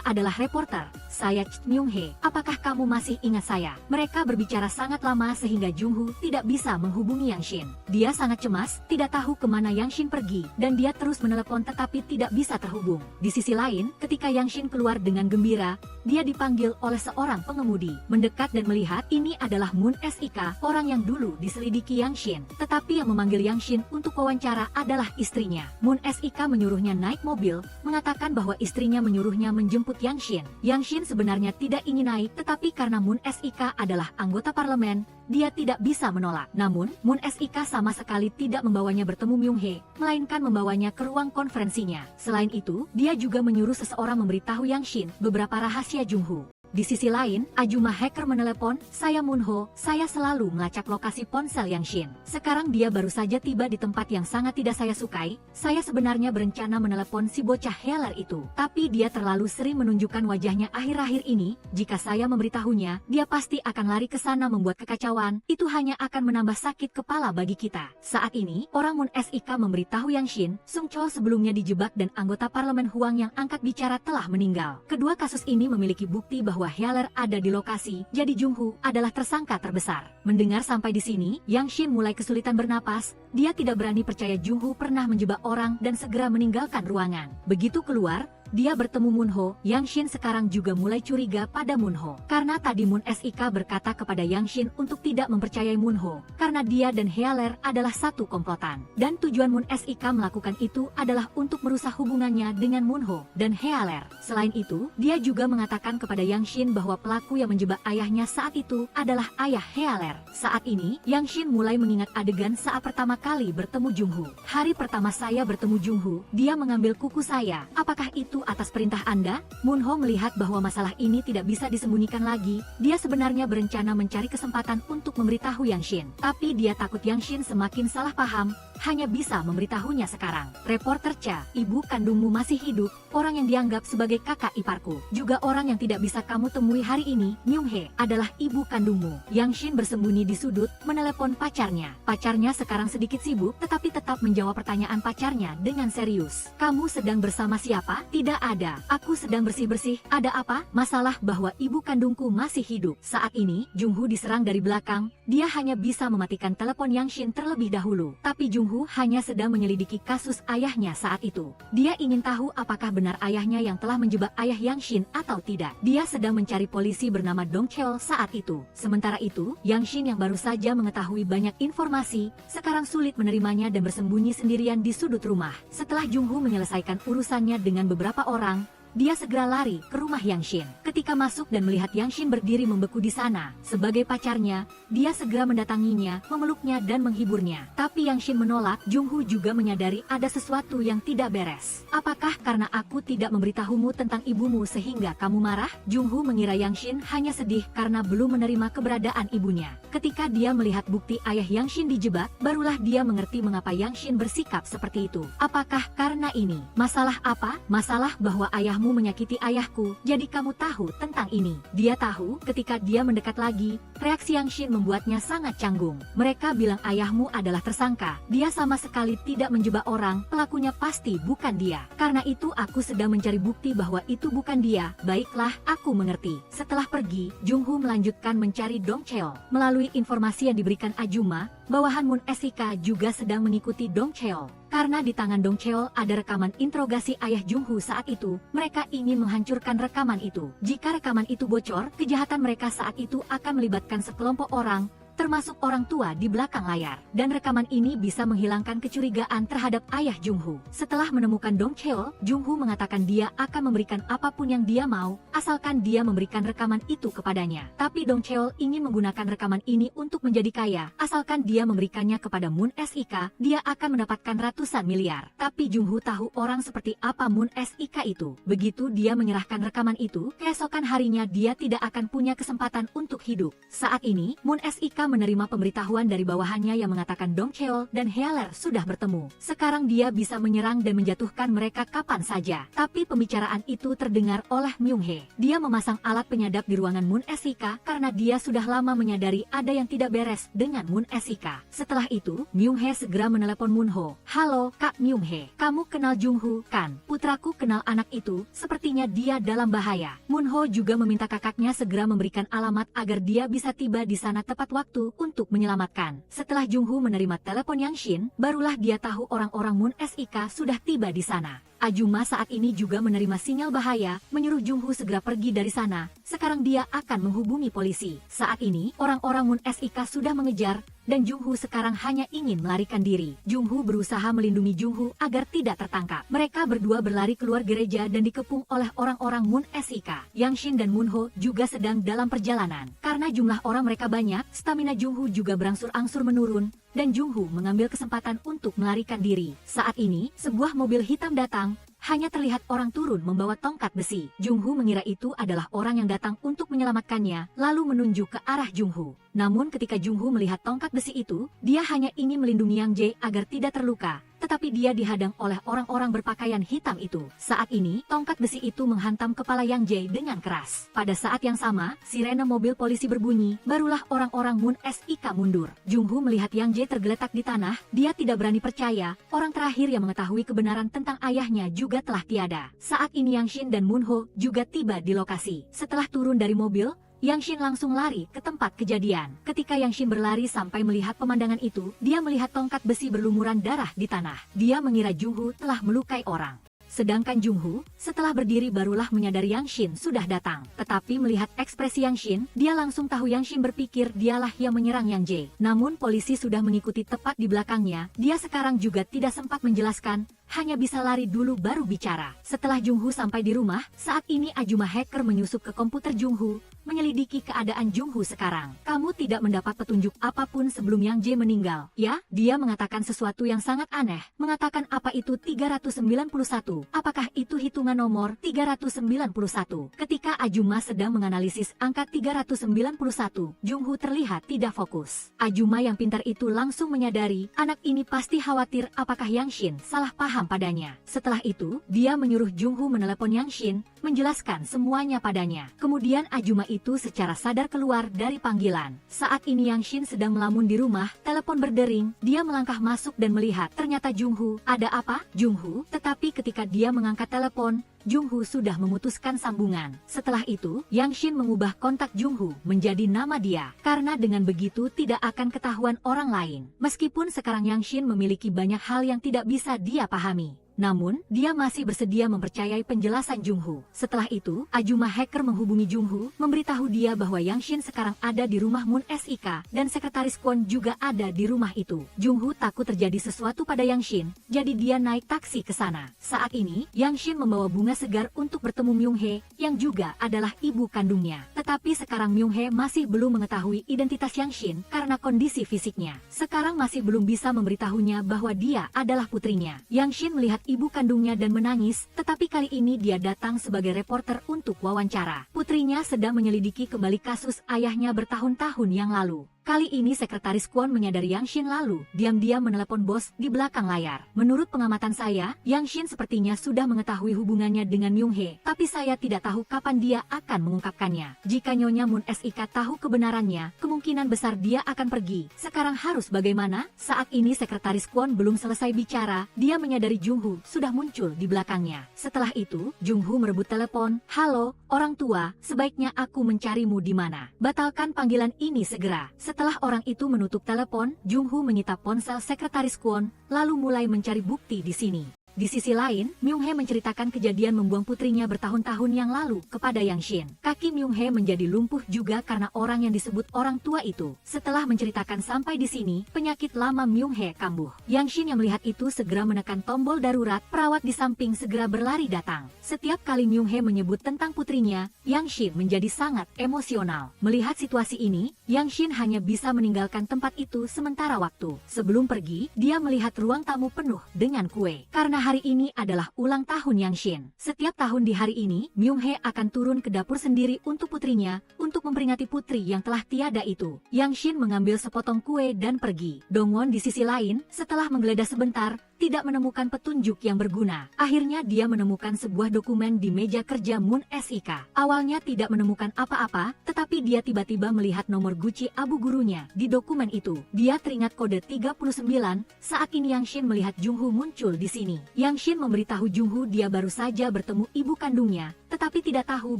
adalah reporter. Saya Myung-hee. Apakah kamu masih ingat saya? Mereka berbicara sangat lama sehingga Jungho tidak bisa menghubungi Yang Shin. Dia sangat cemas, tidak tahu kemana Yang Shin pergi, dan dia terus menelepon tetapi tidak bisa terhubung. Di sisi lain, ketika Yang Shin keluar dengan gembira, dia dipanggil oleh seorang pengemudi. Mendekat dan melihat ini adalah Moon SIK, orang yang dulu diselidiki Yang Shin. Tetapi yang memanggil Yang Shin untuk wawancara adalah istrinya. Moon SIK menyuruhnya naik mobil, mengatakan bahwa istrinya menyuruhnya menjemput Yang Shin. Yang Shin sebenarnya tidak ingin naik, tetapi karena Moon SIK adalah anggota parlemen, dia tidak bisa menolak. Namun, Moon SIK sama sekali tidak membawanya bertemu Myung-hee, melainkan membawanya ke ruang konferensinya. Selain itu, dia juga menyuruh seseorang memberitahu Yang Shin beberapa rahasia Jungho. Di sisi lain, Ajuma hacker menelepon, saya Moonho, saya selalu melacak lokasi ponsel Yang Shin. Sekarang dia baru saja tiba di tempat yang sangat tidak saya sukai. Saya sebenarnya berencana menelepon si bocah Heller itu. Tapi dia terlalu sering menunjukkan wajahnya akhir-akhir ini. Jika saya memberitahunya, dia pasti akan lari ke sana membuat kekacauan. Itu hanya akan menambah sakit kepala bagi kita. Saat ini, orang Moon SIK memberitahu Yang Shin, Sung Chol sebelumnya dijebak dan anggota parlemen Huang yang angkat bicara telah meninggal. Kedua kasus ini memiliki bukti bahwa Heller ada di lokasi, jadi Jungho adalah tersangka terbesar. Mendengar sampai di sini, Yang Shin mulai kesulitan bernapas. Dia tidak berani percaya Jungho pernah menjebak orang dan segera meninggalkan ruangan. Begitu keluar, dia bertemu Moonho. Yang Shin sekarang juga mulai curiga pada Moonho. Karena tadi Moon SIK berkata kepada Yang Shin untuk tidak mempercayai Moonho, karena dia dan Heller adalah satu komplotan. Dan tujuan Moon SIK melakukan itu adalah untuk merusak hubungannya dengan Moonho dan Heller. Selain itu, dia juga mengatakan kepada Yang Shin bahwa pelaku yang menjebak ayahnya saat itu adalah ayah Heller. Saat ini, Yang Shin mulai mengingat adegan saat pertama kali bertemu Jungho. Hari pertama saya bertemu Jungho, dia mengambil kuku saya. Apakah itu atas perintah Anda? Moonho melihat bahwa masalah ini tidak bisa disembunyikan lagi. Dia sebenarnya berencana mencari kesempatan untuk memberitahu Yang Shin. Tapi dia takut Yang Shin semakin salah paham, hanya bisa memberitahunya sekarang. Reporter Cha, ibu kandungmu masih hidup, orang yang dianggap sebagai kakak iparku. Juga orang yang tidak bisa kamu temui hari ini, Myung-hee, adalah ibu kandungmu. Yang Shin bersembunyi di sudut, menelepon pacarnya. Pacarnya sekarang sedikit sibuk, tetapi tetap menjawab pertanyaan pacarnya dengan serius. Kamu sedang bersama siapa? Tidak ada. Aku sedang bersih-bersih. Ada apa? Masalah bahwa ibu kandungku masih hidup. Saat ini, Jung-hoo diserang dari belakang. Dia hanya bisa mematikan telepon Yang Shin terlebih dahulu. Tapi Jung-hoo hanya sedang menyelidiki kasus ayahnya saat itu. Dia ingin tahu apakah benar ayahnya yang telah menjebak ayah Yang Shin atau tidak. Dia sedang mencari polisi bernama Dong Cheol saat itu. Sementara itu, Yang Shin yang baru saja mengetahui banyak informasi, sekarang sulit menerimanya dan bersembunyi sendirian di sudut rumah. Setelah Jung-hoo menyelesaikan urusannya dengan beberapa orang, dia segera lari ke rumah Yang Shin. Ketika masuk dan melihat Yang Shin berdiri membeku di sana, sebagai pacarnya, dia segera mendatanginya, memeluknya dan menghiburnya. Tapi Yang Shin menolak. Jung-hoo juga menyadari ada sesuatu yang tidak beres. Apakah karena aku tidak memberitahumu tentang ibumu sehingga kamu marah? Jung-hoo mengira Yang Shin hanya sedih karena belum menerima keberadaan ibunya. Ketika dia melihat bukti ayah Yang Shin dijebak, barulah dia mengerti mengapa Yang Shin bersikap seperti itu. Apakah karena ini? Masalah apa? Masalah bahwa ayahmu menyakiti ayahku, jadi kamu tahu tentang ini. Dia tahu. Ketika dia mendekat lagi, reaksi Yang Shin membuatnya sangat canggung. Mereka bilang ayahmu adalah tersangka. Dia sama sekali tidak menjebak orang, pelakunya pasti bukan dia. Karena itu aku sedang mencari bukti bahwa itu bukan dia. Baiklah, aku mengerti. Setelah pergi, Jung-hoo melanjutkan mencari Dong Cheol. Melalui informasi yang diberikan Ajuma, bawahan Moon SIK juga sedang mengikuti Dong Cheol. Karena di tangan Dong Cheol ada rekaman interogasi ayah Jung-hoo saat itu, mereka ingin menghancurkan rekaman itu. Jika rekaman itu bocor, kejahatan mereka saat itu akan melibatkan sekelompok orang, termasuk orang tua di belakang layar. Dan rekaman ini bisa menghilangkan kecurigaan terhadap ayah Jung-hoo. Setelah menemukan Dong Cheol, Jung-hoo mengatakan dia akan memberikan apapun yang dia mau, asalkan dia memberikan rekaman itu kepadanya. Tapi Dong Cheol ingin menggunakan rekaman ini untuk menjadi kaya, asalkan dia memberikannya kepada Moon SIK, dia akan mendapatkan ratusan miliar. Tapi Jung-hoo tahu orang seperti apa Moon SIK itu. Begitu dia menyerahkan rekaman itu, keesokan harinya dia tidak akan punya kesempatan untuk hidup. Saat ini, Moon SIK menerima pemberitahuan dari bawahannya yang mengatakan Dong Cheol dan Healer sudah bertemu. Sekarang dia bisa menyerang dan menjatuhkan mereka kapan saja. Tapi pembicaraan itu terdengar oleh Myung-hee. Dia memasang alat penyadap di ruangan Moon SIK karena dia sudah lama menyadari ada yang tidak beres dengan Moon SIK. Setelah itu, Myung-hee segera menelepon Moon-ho. Halo, Kak Myung-hee. Kamu kenal Jung-hoo, kan? Putraku kenal anak itu, sepertinya dia dalam bahaya. Moon-ho juga meminta kakaknya segera memberikan alamat agar dia bisa tiba di sana tepat waktu untuk menyelamatkan. Setelah Jung-hoo menerima telepon Yang Shin, barulah dia tahu orang-orang Moon SIK sudah tiba di sana. Ajuma saat ini juga menerima sinyal bahaya, menyuruh Jung-hoo segera pergi dari sana. Sekarang dia akan menghubungi polisi. Saat ini, orang-orang Moon SIK sudah mengejar, dan Jung-hoo sekarang hanya ingin melarikan diri. Jung-hoo berusaha melindungi Jung-hoo agar tidak tertangkap. Mereka berdua berlari keluar gereja dan dikepung oleh orang-orang Moon SIK. Yang Shin dan Moon-ho juga sedang dalam perjalanan. Karena jumlah orang mereka banyak, stamina Jung-hoo juga berangsur-angsur menurun, dan Jung-hoo mengambil kesempatan untuk melarikan diri. Saat ini, sebuah mobil hitam datang. Hanya terlihat orang turun membawa tongkat besi. Jung-hoo mengira itu adalah orang yang datang untuk menyelamatkannya, lalu menunjuk ke arah Jung-hoo. Namun ketika Jung-hoo melihat tongkat besi itu, dia hanya ingin melindungi Yang Jae agar tidak terluka. Tetapi dia dihadang oleh orang-orang berpakaian hitam itu. Saat ini, tongkat besi itu menghantam kepala Yang Jae dengan keras. Pada saat yang sama, sirene mobil polisi berbunyi, barulah orang-orang Moon SIK mundur. Jung-hoo melihat Yang Jae tergeletak di tanah, dia tidak berani percaya, orang terakhir yang mengetahui kebenaran tentang ayahnya juga telah tiada. Saat ini Yang Shin dan Moon-ho juga tiba di lokasi. Setelah turun dari mobil, Yang Shin langsung lari ke tempat kejadian. Ketika Yang Shin berlari sampai melihat pemandangan itu, dia melihat tongkat besi berlumuran darah di tanah. Dia mengira Jung-hoo telah melukai orang. Sedangkan Jung-hoo, setelah berdiri barulah menyadari Yang Shin sudah datang. Tetapi melihat ekspresi Yang Shin, dia langsung tahu Yang Shin berpikir dialah yang menyerang Yang Jae. Namun polisi sudah mengikuti tepat di belakangnya, dia sekarang juga tidak sempat menjelaskan, hanya bisa lari dulu baru bicara. Setelah Jungho sampai di rumah, saat ini Ajuma hacker menyusup ke komputer Jungho, menyelidiki keadaan Jungho sekarang. Kamu tidak mendapat petunjuk apapun sebelum Yang Jae meninggal, ya? Dia mengatakan sesuatu yang sangat aneh. Mengatakan apa itu 391? Apakah itu hitungan nomor 391? Ketika Ajuma sedang menganalisis angka 391, Jungho terlihat tidak fokus. Ajuma yang pintar itu langsung menyadari, anak ini pasti khawatir apakah Yang Shin salah paham padanya. Setelah itu, dia menyuruh Jungho menelepon Yang Shin, menjelaskan semuanya padanya. Kemudian Ajuma itu secara sadar keluar dari panggilan. Saat ini Yang Shin sedang melamun di rumah, telepon berdering, dia melangkah masuk dan melihat ternyata Jungho. Ada apa? Jungho? Tetapi ketika dia mengangkat telepon, Jungho sudah memutuskan sambungan. Setelah itu, Yang Shin mengubah kontak Jungho menjadi nama dia. Karena dengan begitu tidak akan ketahuan orang lain. Meskipun sekarang Yang Shin memiliki banyak hal yang tidak bisa dia pahami. Namun, dia masih bersedia mempercayai penjelasan Jungho. Setelah itu, Ajuma hacker menghubungi Jungho, memberitahu dia bahwa Yang Shin sekarang ada di rumah Moon SIK, dan sekretaris Kwon juga ada di rumah itu. Jungho takut terjadi sesuatu pada Yang Shin, jadi dia naik taksi ke sana. Saat ini, Yang Shin membawa bunga segar untuk bertemu Myung Hee, yang juga adalah ibu kandungnya. Tetapi sekarang Myung Hee masih belum mengetahui identitas Yang Shin karena kondisi fisiknya. Sekarang masih belum bisa memberitahunya bahwa dia adalah putrinya. Yang Shin melihat ibu kandungnya dan menangis, tetapi kali ini dia datang sebagai reporter untuk wawancara. Putrinya sedang menyelidiki kembali kasus ayahnya bertahun-tahun yang lalu. Kali ini sekretaris Kwon menyadari Yang Shin lalu diam-diam menelepon bos di belakang layar. Menurut pengamatan saya, Yang Shin sepertinya sudah mengetahui hubungannya dengan Myung Hee, tapi saya tidak tahu kapan dia akan mengungkapkannya. Jika Nyonya Moon SIK tahu kebenarannya, kemungkinan besar dia akan pergi. Sekarang harus bagaimana? Saat ini sekretaris Kwon belum selesai bicara, dia menyadari Jungho sudah muncul di belakangnya. Setelah itu, Jungho merebut telepon. Halo, orang tua, sebaiknya aku mencarimu di mana? Batalkan panggilan ini segera. Setelah orang itu menutup telepon, Jungho menyita ponsel sekretaris Kwon, lalu mulai mencari bukti di sini. Di sisi lain, Myung Hee menceritakan kejadian membuang putrinya bertahun-tahun yang lalu kepada Yang Shin. Kaki Myung Hee menjadi lumpuh juga karena orang yang disebut orang tua itu. Setelah menceritakan sampai di sini, penyakit lama Myung Hee kambuh. Yang Shin yang melihat itu segera menekan tombol darurat, perawat di samping segera berlari datang. Setiap kali Myung Hee menyebut tentang putrinya, Yang Shin menjadi sangat emosional. Melihat situasi ini, Yang Shin hanya bisa meninggalkan tempat itu sementara waktu. Sebelum pergi, dia melihat ruang tamu penuh dengan kue. Karena hari ini adalah ulang tahun Yang Shin. Setiap tahun di hari ini, Myung Hee akan turun ke dapur sendiri untuk putrinya, untuk memperingati putri yang telah tiada itu. Yang Shin mengambil sepotong kue dan pergi. Dongwon di sisi lain, setelah menggeledah sebentar, tidak menemukan petunjuk yang berguna. Akhirnya dia menemukan sebuah dokumen di meja kerja Moon SIK. Awalnya tidak menemukan apa-apa, tetapi dia tiba-tiba melihat nomor Gucci abu gurunya di dokumen itu. Dia teringat kode 39, saat ini Yang Shin melihat Jungho muncul di sini. Yang Shin memberitahu Jungho dia baru saja bertemu ibu kandungnya, tetapi tidak tahu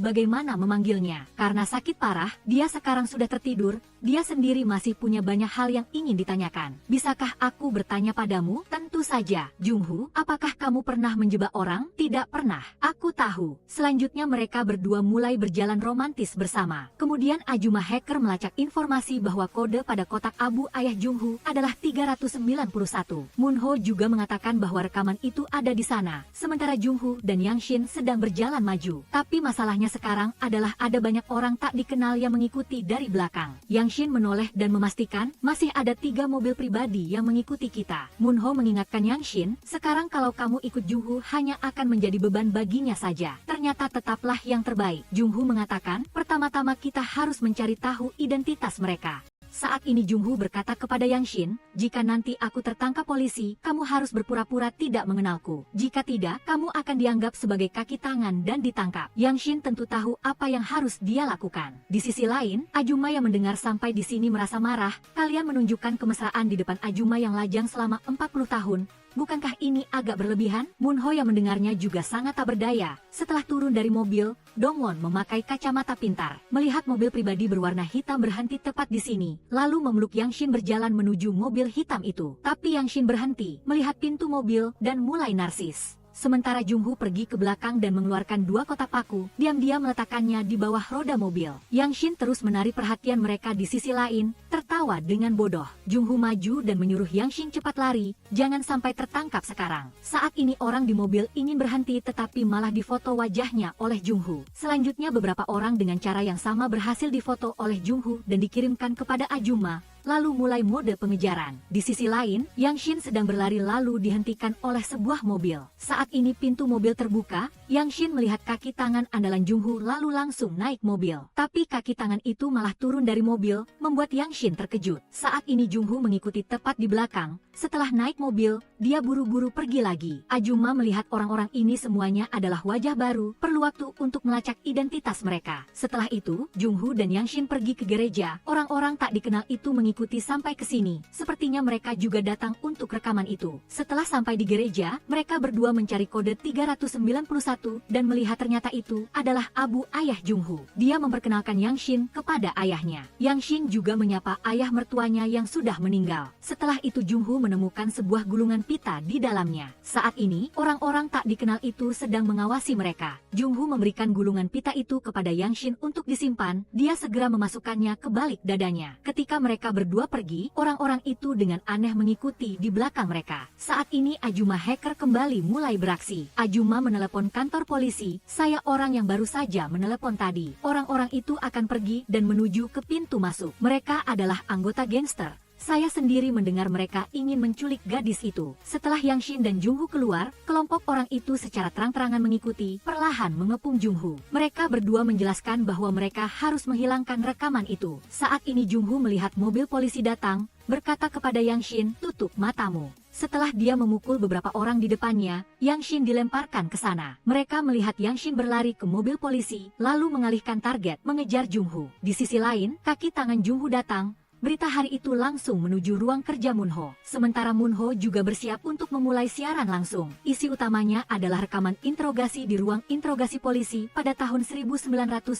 bagaimana memanggilnya. Karena sakit parah, dia sekarang sudah tertidur, dia sendiri masih punya banyak hal yang ingin ditanyakan. Bisakah aku bertanya padamu? Tentu saja. Jungho, apakah kamu pernah menjebak orang? Tidak pernah. Aku tahu. Selanjutnya mereka berdua mulai berjalan romantis bersama. Kemudian Ajuma hacker melacak informasi bahwa kode pada kotak abu ayah Jungho adalah 391. Moonho juga mengatakan bahwa rekaman itu ada di sana. Sementara Jungho dan Yang Shin sedang berjalan maju. Tapi masalahnya sekarang adalah ada banyak orang tak dikenal yang mengikuti dari belakang. Yang Shin menoleh dan memastikan masih ada 3 mobil pribadi yang mengikuti kita. Moonho mengingatkan Yang Shin, sekarang kalau kamu ikut Jungho hanya akan menjadi beban baginya saja. Ternyata tetaplah yang terbaik. Jungho mengatakan, pertama-tama kita harus mencari tahu identitas mereka. Saat ini Jungho berkata kepada Yang Shin, jika nanti aku tertangkap polisi, kamu harus berpura-pura tidak mengenalku. Jika tidak, kamu akan dianggap sebagai kaki tangan dan ditangkap. Yang Shin tentu tahu apa yang harus dia lakukan. Di sisi lain, Ajuma yang mendengar sampai di sini merasa marah. Kalian menunjukkan kemesraan di depan Ajuma yang lajang selama 40 tahun. Bukankah ini agak berlebihan? Moonho yang mendengarnya juga sangat tak berdaya. Setelah turun dari mobil, Dongwon memakai kacamata pintar. Melihat mobil pribadi berwarna hitam berhenti tepat di sini, lalu memeluk Yang Shin berjalan menuju mobil hitam itu. Tapi Yang Shin berhenti, melihat pintu mobil, dan mulai narsis. Sementara Jungho pergi ke belakang dan mengeluarkan 2 kotak paku, diam-diam meletakkannya di bawah roda mobil. Yang Shin terus menarik perhatian mereka di sisi lain, tertawa dengan bodoh. Jungho maju dan menyuruh Yang Shin cepat lari, jangan sampai tertangkap sekarang. Saat ini orang di mobil ingin berhenti tetapi malah difoto wajahnya oleh Jungho. Selanjutnya beberapa orang dengan cara yang sama berhasil difoto oleh Jungho dan dikirimkan kepada Ajuma, lalu mulai mode pengejaran. Di sisi lain, Yang Shin sedang berlari lalu dihentikan oleh sebuah mobil. Saat ini pintu mobil terbuka, Yang Shin melihat kaki tangan andalan Jungho lalu langsung naik mobil. Tapi kaki tangan itu malah turun dari mobil, membuat Yang Shin terkejut. Saat ini Jungho mengikuti tepat di belakang. Setelah naik mobil, dia buru-buru pergi lagi. Ajuma melihat orang-orang ini semuanya adalah wajah baru, perlu waktu untuk melacak identitas mereka. Setelah itu, Jungho dan Yang Shin pergi ke gereja. Orang-orang tak dikenal itu mengikuti sampai ke sini. Sepertinya mereka juga datang untuk rekaman itu. Setelah sampai di gereja, mereka berdua mencari kode 391 dan melihat ternyata itu adalah Abu ayah Jungho. Dia memperkenalkan Yang Shin kepada ayahnya. Yang Shin juga menyapa ayah mertuanya yang sudah meninggal. Setelah itu Jungho menemukan sebuah gulungan pita di dalamnya. Saat ini, orang-orang tak dikenal itu sedang mengawasi mereka. Jungho memberikan gulungan pita itu kepada Yang Shin untuk disimpan. Dia segera memasukkannya ke balik dadanya. Ketika mereka berdua pergi, orang-orang itu dengan aneh mengikuti di belakang mereka. Saat ini Ajuma hacker kembali mulai beraksi. Ajuma menelepon kantor polisi. Saya orang yang baru saja menelepon tadi. Orang-orang itu akan pergi dan menuju ke pintu masuk. Mereka adalah anggota gangster. Saya sendiri mendengar mereka ingin menculik gadis itu. Setelah Yang Shin dan Jungho keluar, kelompok orang itu secara terang-terangan mengikuti, perlahan mengepung Jungho. Mereka berdua menjelaskan bahwa mereka harus menghilangkan rekaman itu. Saat ini Jungho melihat mobil polisi datang, berkata kepada Yang Shin, tutup matamu. Setelah dia memukul beberapa orang di depannya, Yang Shin dilemparkan ke sana. Mereka melihat Yang Shin berlari ke mobil polisi, lalu mengalihkan target, mengejar Jungho. Di sisi lain, kaki tangan Jungho datang. Berita hari itu langsung menuju ruang kerja Moonho. Sementara Moonho juga bersiap untuk memulai siaran langsung. Isi utamanya adalah rekaman interogasi di ruang interogasi polisi pada tahun 1992.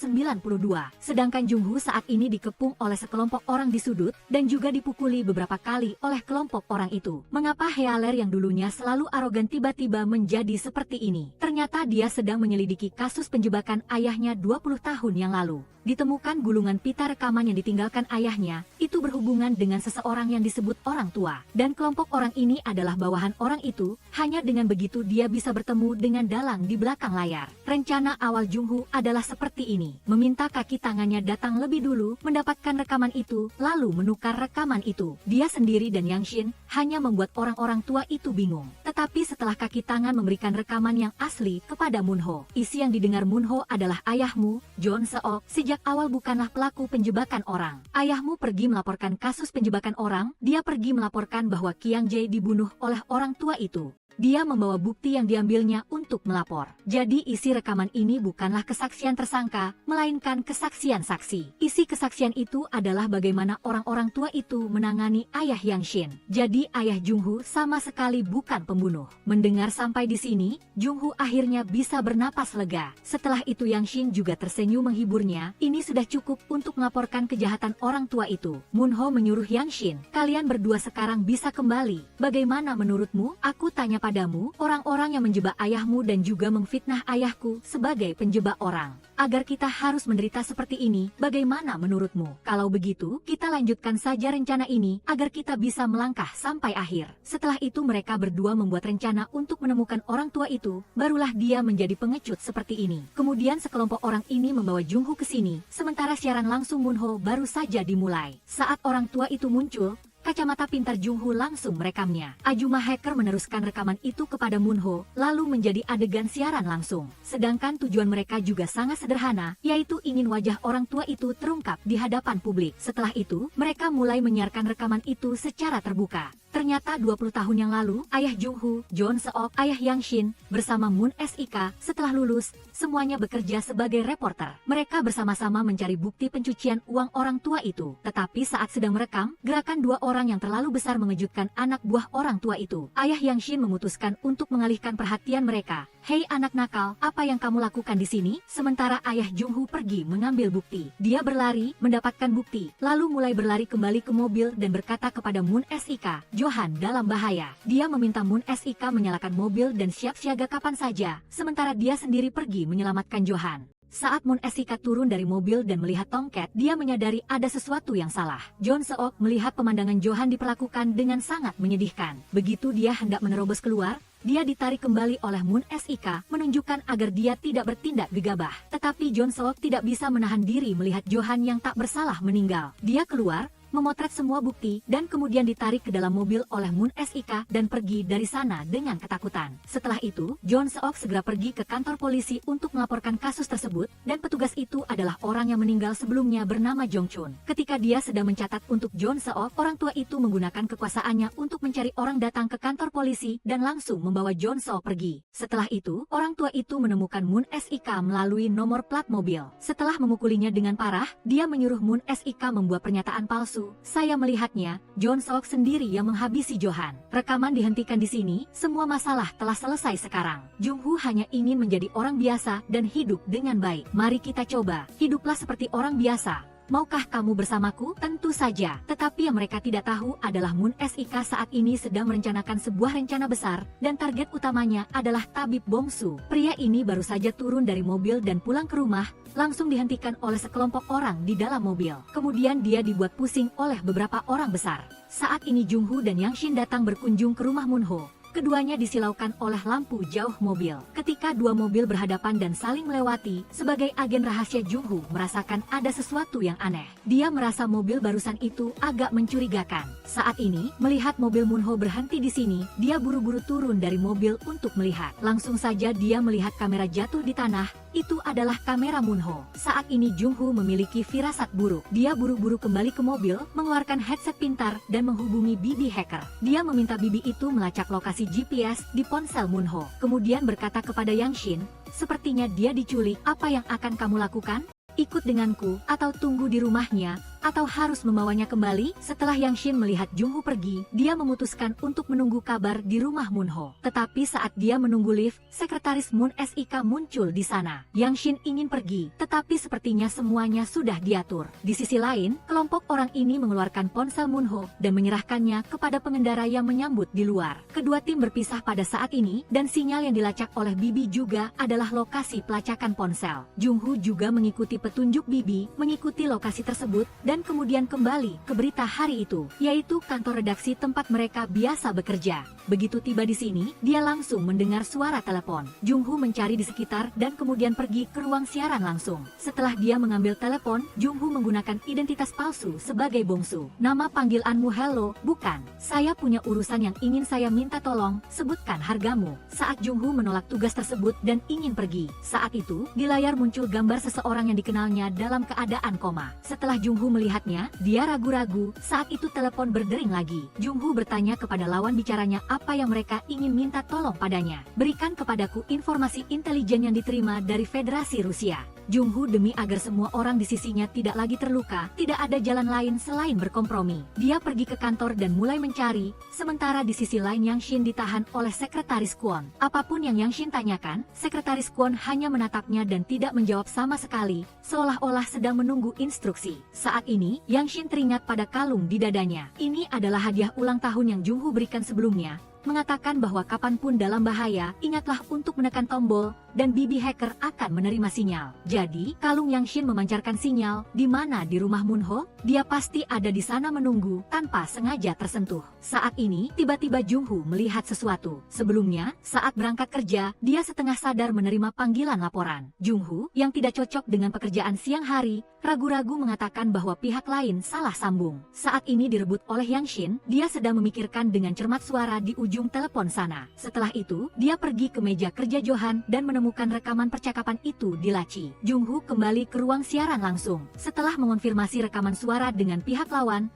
Sedangkan Jungho saat ini dikepung oleh sekelompok orang di sudut dan juga dipukuli beberapa kali oleh kelompok orang itu. Mengapa Healer yang dulunya selalu arogan tiba-tiba menjadi seperti ini? Ternyata dia sedang menyelidiki kasus penjebakan ayahnya 20 tahun yang lalu. Ditemukan gulungan pita rekaman yang ditinggalkan ayahnya, itu berhubungan dengan seseorang yang disebut orang tua. Dan kelompok orang ini adalah bawahan orang itu, hanya dengan begitu dia bisa bertemu dengan dalang di belakang layar. Rencana awal Jungho adalah seperti ini, meminta kaki tangannya datang lebih dulu, mendapatkan rekaman itu, lalu menukar rekaman itu. Dia sendiri dan Yang Shin hanya membuat orang-orang tua itu bingung. Tetapi setelah kaki tangan memberikan rekaman yang asli kepada Moonho, isi yang didengar Moonho adalah ayahmu, John Seok, sejak awal bukanlah pelaku penjebakan orang. Ayahmu pergi melaporkan kasus penjebakan orang, dia pergi melaporkan bahwa Kiang Jae dibunuh oleh orang tua itu. Dia membawa bukti yang diambilnya untuk melapor. Jadi isi rekaman ini bukanlah kesaksian tersangka, melainkan kesaksian saksi. Isi kesaksian itu adalah bagaimana orang-orang tua itu menangani ayah Yang Shin. Jadi ayah Jungho sama sekali bukan pembunuh. Mendengar sampai di sini, Jungho akhirnya bisa bernapas lega. Setelah itu Yang Shin juga tersenyum menghiburnya. Ini sudah cukup untuk melaporkan kejahatan orang tua itu. Moonho menyuruh Yang Shin, kalian berdua sekarang bisa kembali. Bagaimana menurutmu? Aku tanya padamu, orang-orang yang menjebak ayahmu dan juga memfitnah ayahku sebagai penjebak orang. Agar kita harus menderita seperti ini, bagaimana menurutmu? Kalau begitu, kita lanjutkan saja rencana ini, agar kita bisa melangkah sampai akhir. Setelah itu mereka berdua membuat rencana untuk menemukan orang tua itu, barulah dia menjadi pengecut seperti ini. Kemudian sekelompok orang ini membawa Jungho ke sini, sementara siaran langsung Moonho baru saja dimulai. Saat orang tua itu muncul, kacamata pintar Jungho langsung merekamnya. Ajuma hacker meneruskan rekaman itu kepada Moonho, lalu menjadi adegan siaran langsung. Sedangkan tujuan mereka juga sangat sederhana, yaitu ingin wajah orang tua itu terungkap di hadapan publik. Setelah itu, mereka mulai menyiarkan rekaman itu secara terbuka. Ternyata 20 tahun yang lalu, ayah Jungho, John Seok, ayah Yang Shin, bersama Moon SIK, setelah lulus, semuanya bekerja sebagai reporter. Mereka bersama-sama mencari bukti pencucian uang orang tua itu. Tetapi saat sedang merekam, gerakan dua orang yang terlalu besar mengejutkan anak buah orang tua itu. Ayah Yang Shin memutuskan untuk mengalihkan perhatian mereka. Hei anak nakal, apa yang kamu lakukan di sini? Sementara ayah Jungho pergi mengambil bukti. Dia berlari, mendapatkan bukti, lalu mulai berlari kembali ke mobil dan berkata kepada Moon SIK, Johan dalam bahaya. Dia meminta Moon SIK menyalakan mobil dan siap siaga kapan saja, sementara dia sendiri pergi menyelamatkan Johan. Saat Moon SIK turun dari mobil dan melihat Tomcat, dia menyadari ada sesuatu yang salah. John Seok melihat pemandangan Johan diperlakukan dengan sangat menyedihkan. Begitu dia hendak menerobos keluar, dia ditarik kembali oleh Moon SIK, menunjukkan agar dia tidak bertindak gegabah. Tetapi John Seok tidak bisa menahan diri melihat Johan yang tak bersalah meninggal. Dia keluar, memotret semua bukti, dan kemudian ditarik ke dalam mobil oleh Moon SIK dan pergi dari sana dengan ketakutan. Setelah itu, John Seok segera pergi ke kantor polisi untuk melaporkan kasus tersebut, dan petugas itu adalah orang yang meninggal sebelumnya bernama Jong Chun. Ketika dia sedang mencatat untuk John Seok, orang tua itu menggunakan kekuasaannya untuk mencari orang datang ke kantor polisi dan langsung membawa John Seok pergi. Setelah itu, orang tua itu menemukan Moon SIK melalui nomor plat mobil. Setelah memukulinya dengan parah, dia menyuruh Moon SIK membuat pernyataan palsu. Saya melihatnya, John Seok sendiri yang menghabisi Johan. Rekaman dihentikan di sini, semua masalah telah selesai sekarang. Jung-Hoo hanya ingin menjadi orang biasa dan hidup dengan baik. Mari kita coba, hiduplah seperti orang biasa. Maukah kamu bersamaku? Tentu saja. Tetapi yang mereka tidak tahu adalah Moon SIK saat ini sedang merencanakan sebuah rencana besar, dan target utamanya adalah tabib Bongsu. Pria ini baru saja turun dari mobil dan pulang ke rumah, langsung dihentikan oleh sekelompok orang di dalam mobil. Kemudian dia dibuat pusing oleh beberapa orang besar. Saat ini Jung-Hoo dan Yang Shin datang berkunjung ke rumah Moon-ho. Keduanya disilaukan oleh lampu jauh mobil. Ketika dua mobil berhadapan dan saling melewati, sebagai agen rahasia Jung-Hoo merasakan ada sesuatu yang aneh. Dia merasa mobil barusan itu agak mencurigakan. Saat ini, melihat mobil Moon-ho berhenti di sini, dia buru-buru turun dari mobil untuk melihat. Langsung saja dia melihat kamera jatuh di tanah. Itu adalah kamera Moon-ho. Saat ini Jung-Hoo memiliki firasat buruk. Dia buru-buru kembali ke mobil, mengeluarkan headset pintar, dan menghubungi BB hacker. Dia meminta BB itu melacak lokasi GPS di ponsel Moon-ho. Kemudian berkata kepada Yang Shin, sepertinya dia diculik, apa yang akan kamu lakukan? Ikut denganku, atau tunggu di rumahnya, atau harus membawanya kembali? Setelah Yang Shin melihat Jung-Hoo pergi, dia memutuskan untuk menunggu kabar di rumah Moon-ho. Tetapi saat dia menunggu lift, sekretaris Moon SIK muncul di sana. Yang Shin ingin pergi, tetapi sepertinya semuanya sudah diatur. Di sisi lain, kelompok orang ini mengeluarkan ponsel Moon-ho dan menyerahkannya kepada pengendara yang menyambut di luar. Kedua tim berpisah pada saat ini, dan sinyal yang dilacak oleh Bibi juga adalah lokasi pelacakan ponsel. Jung-Hoo juga mengikuti petunjuk Bibi, mengikuti lokasi tersebut, dan kemudian kembali ke berita hari itu, yaitu kantor redaksi tempat mereka biasa bekerja. Begitu tiba di sini, dia langsung mendengar suara telepon. Jung-Hoo mencari di sekitar dan kemudian pergi ke ruang siaran langsung. Setelah dia mengambil telepon, Jung-Hoo menggunakan identitas palsu sebagai Bongsu. Nama panggilanmu hello, bukan? Saya punya urusan yang ingin saya minta tolong, sebutkan hargamu. Saat Jung-Hoo menolak tugas tersebut dan ingin pergi, saat itu, di layar muncul gambar seseorang yang dikenalnya dalam keadaan koma. Setelah Jung-Hoo melihatnya, dia ragu-ragu. Saat itu telepon berdering lagi. Jung-Hoo bertanya kepada lawan bicaranya apa yang mereka ingin minta tolong padanya. Berikan kepadaku informasi intelijen yang diterima dari Federasi Rusia. Jung-Hoo demi agar semua orang di sisinya tidak lagi terluka, tidak ada jalan lain selain berkompromi. Dia pergi ke kantor dan mulai mencari, sementara di sisi lain Yang Shin ditahan oleh sekretaris Kwon. Apapun yang Yang Shin tanyakan, sekretaris Kwon hanya menatapnya dan tidak menjawab sama sekali, seolah-olah sedang menunggu instruksi. Saat ini, Yang Shin teringat pada kalung di dadanya. Ini adalah hadiah ulang tahun yang Jung-Hoo berikan sebelumnya, mengatakan bahwa kapanpun dalam bahaya, ingatlah untuk menekan tombol, dan BB hacker akan menerima sinyal. Jadi, kalung Yang Shin memancarkan sinyal, di mana di rumah Moon-ho, dia pasti ada di sana menunggu, tanpa sengaja tersentuh. Saat ini, tiba-tiba Jung-Hoo melihat sesuatu. Sebelumnya, saat berangkat kerja, dia setengah sadar menerima panggilan laporan. Jung-Hoo, yang tidak cocok dengan pekerjaan siang hari, ragu-ragu mengatakan bahwa pihak lain salah sambung. Saat ini direbut oleh Yang Shin, dia sedang memikirkan dengan cermat suara di ujung telepon sana. Setelah itu, dia pergi ke meja kerja Johan dan menemukan rekaman percakapan itu di laci. Jung-Hoo kembali ke ruang siaran langsung. Setelah mengonfirmasi rekaman suara dengan pihak lawan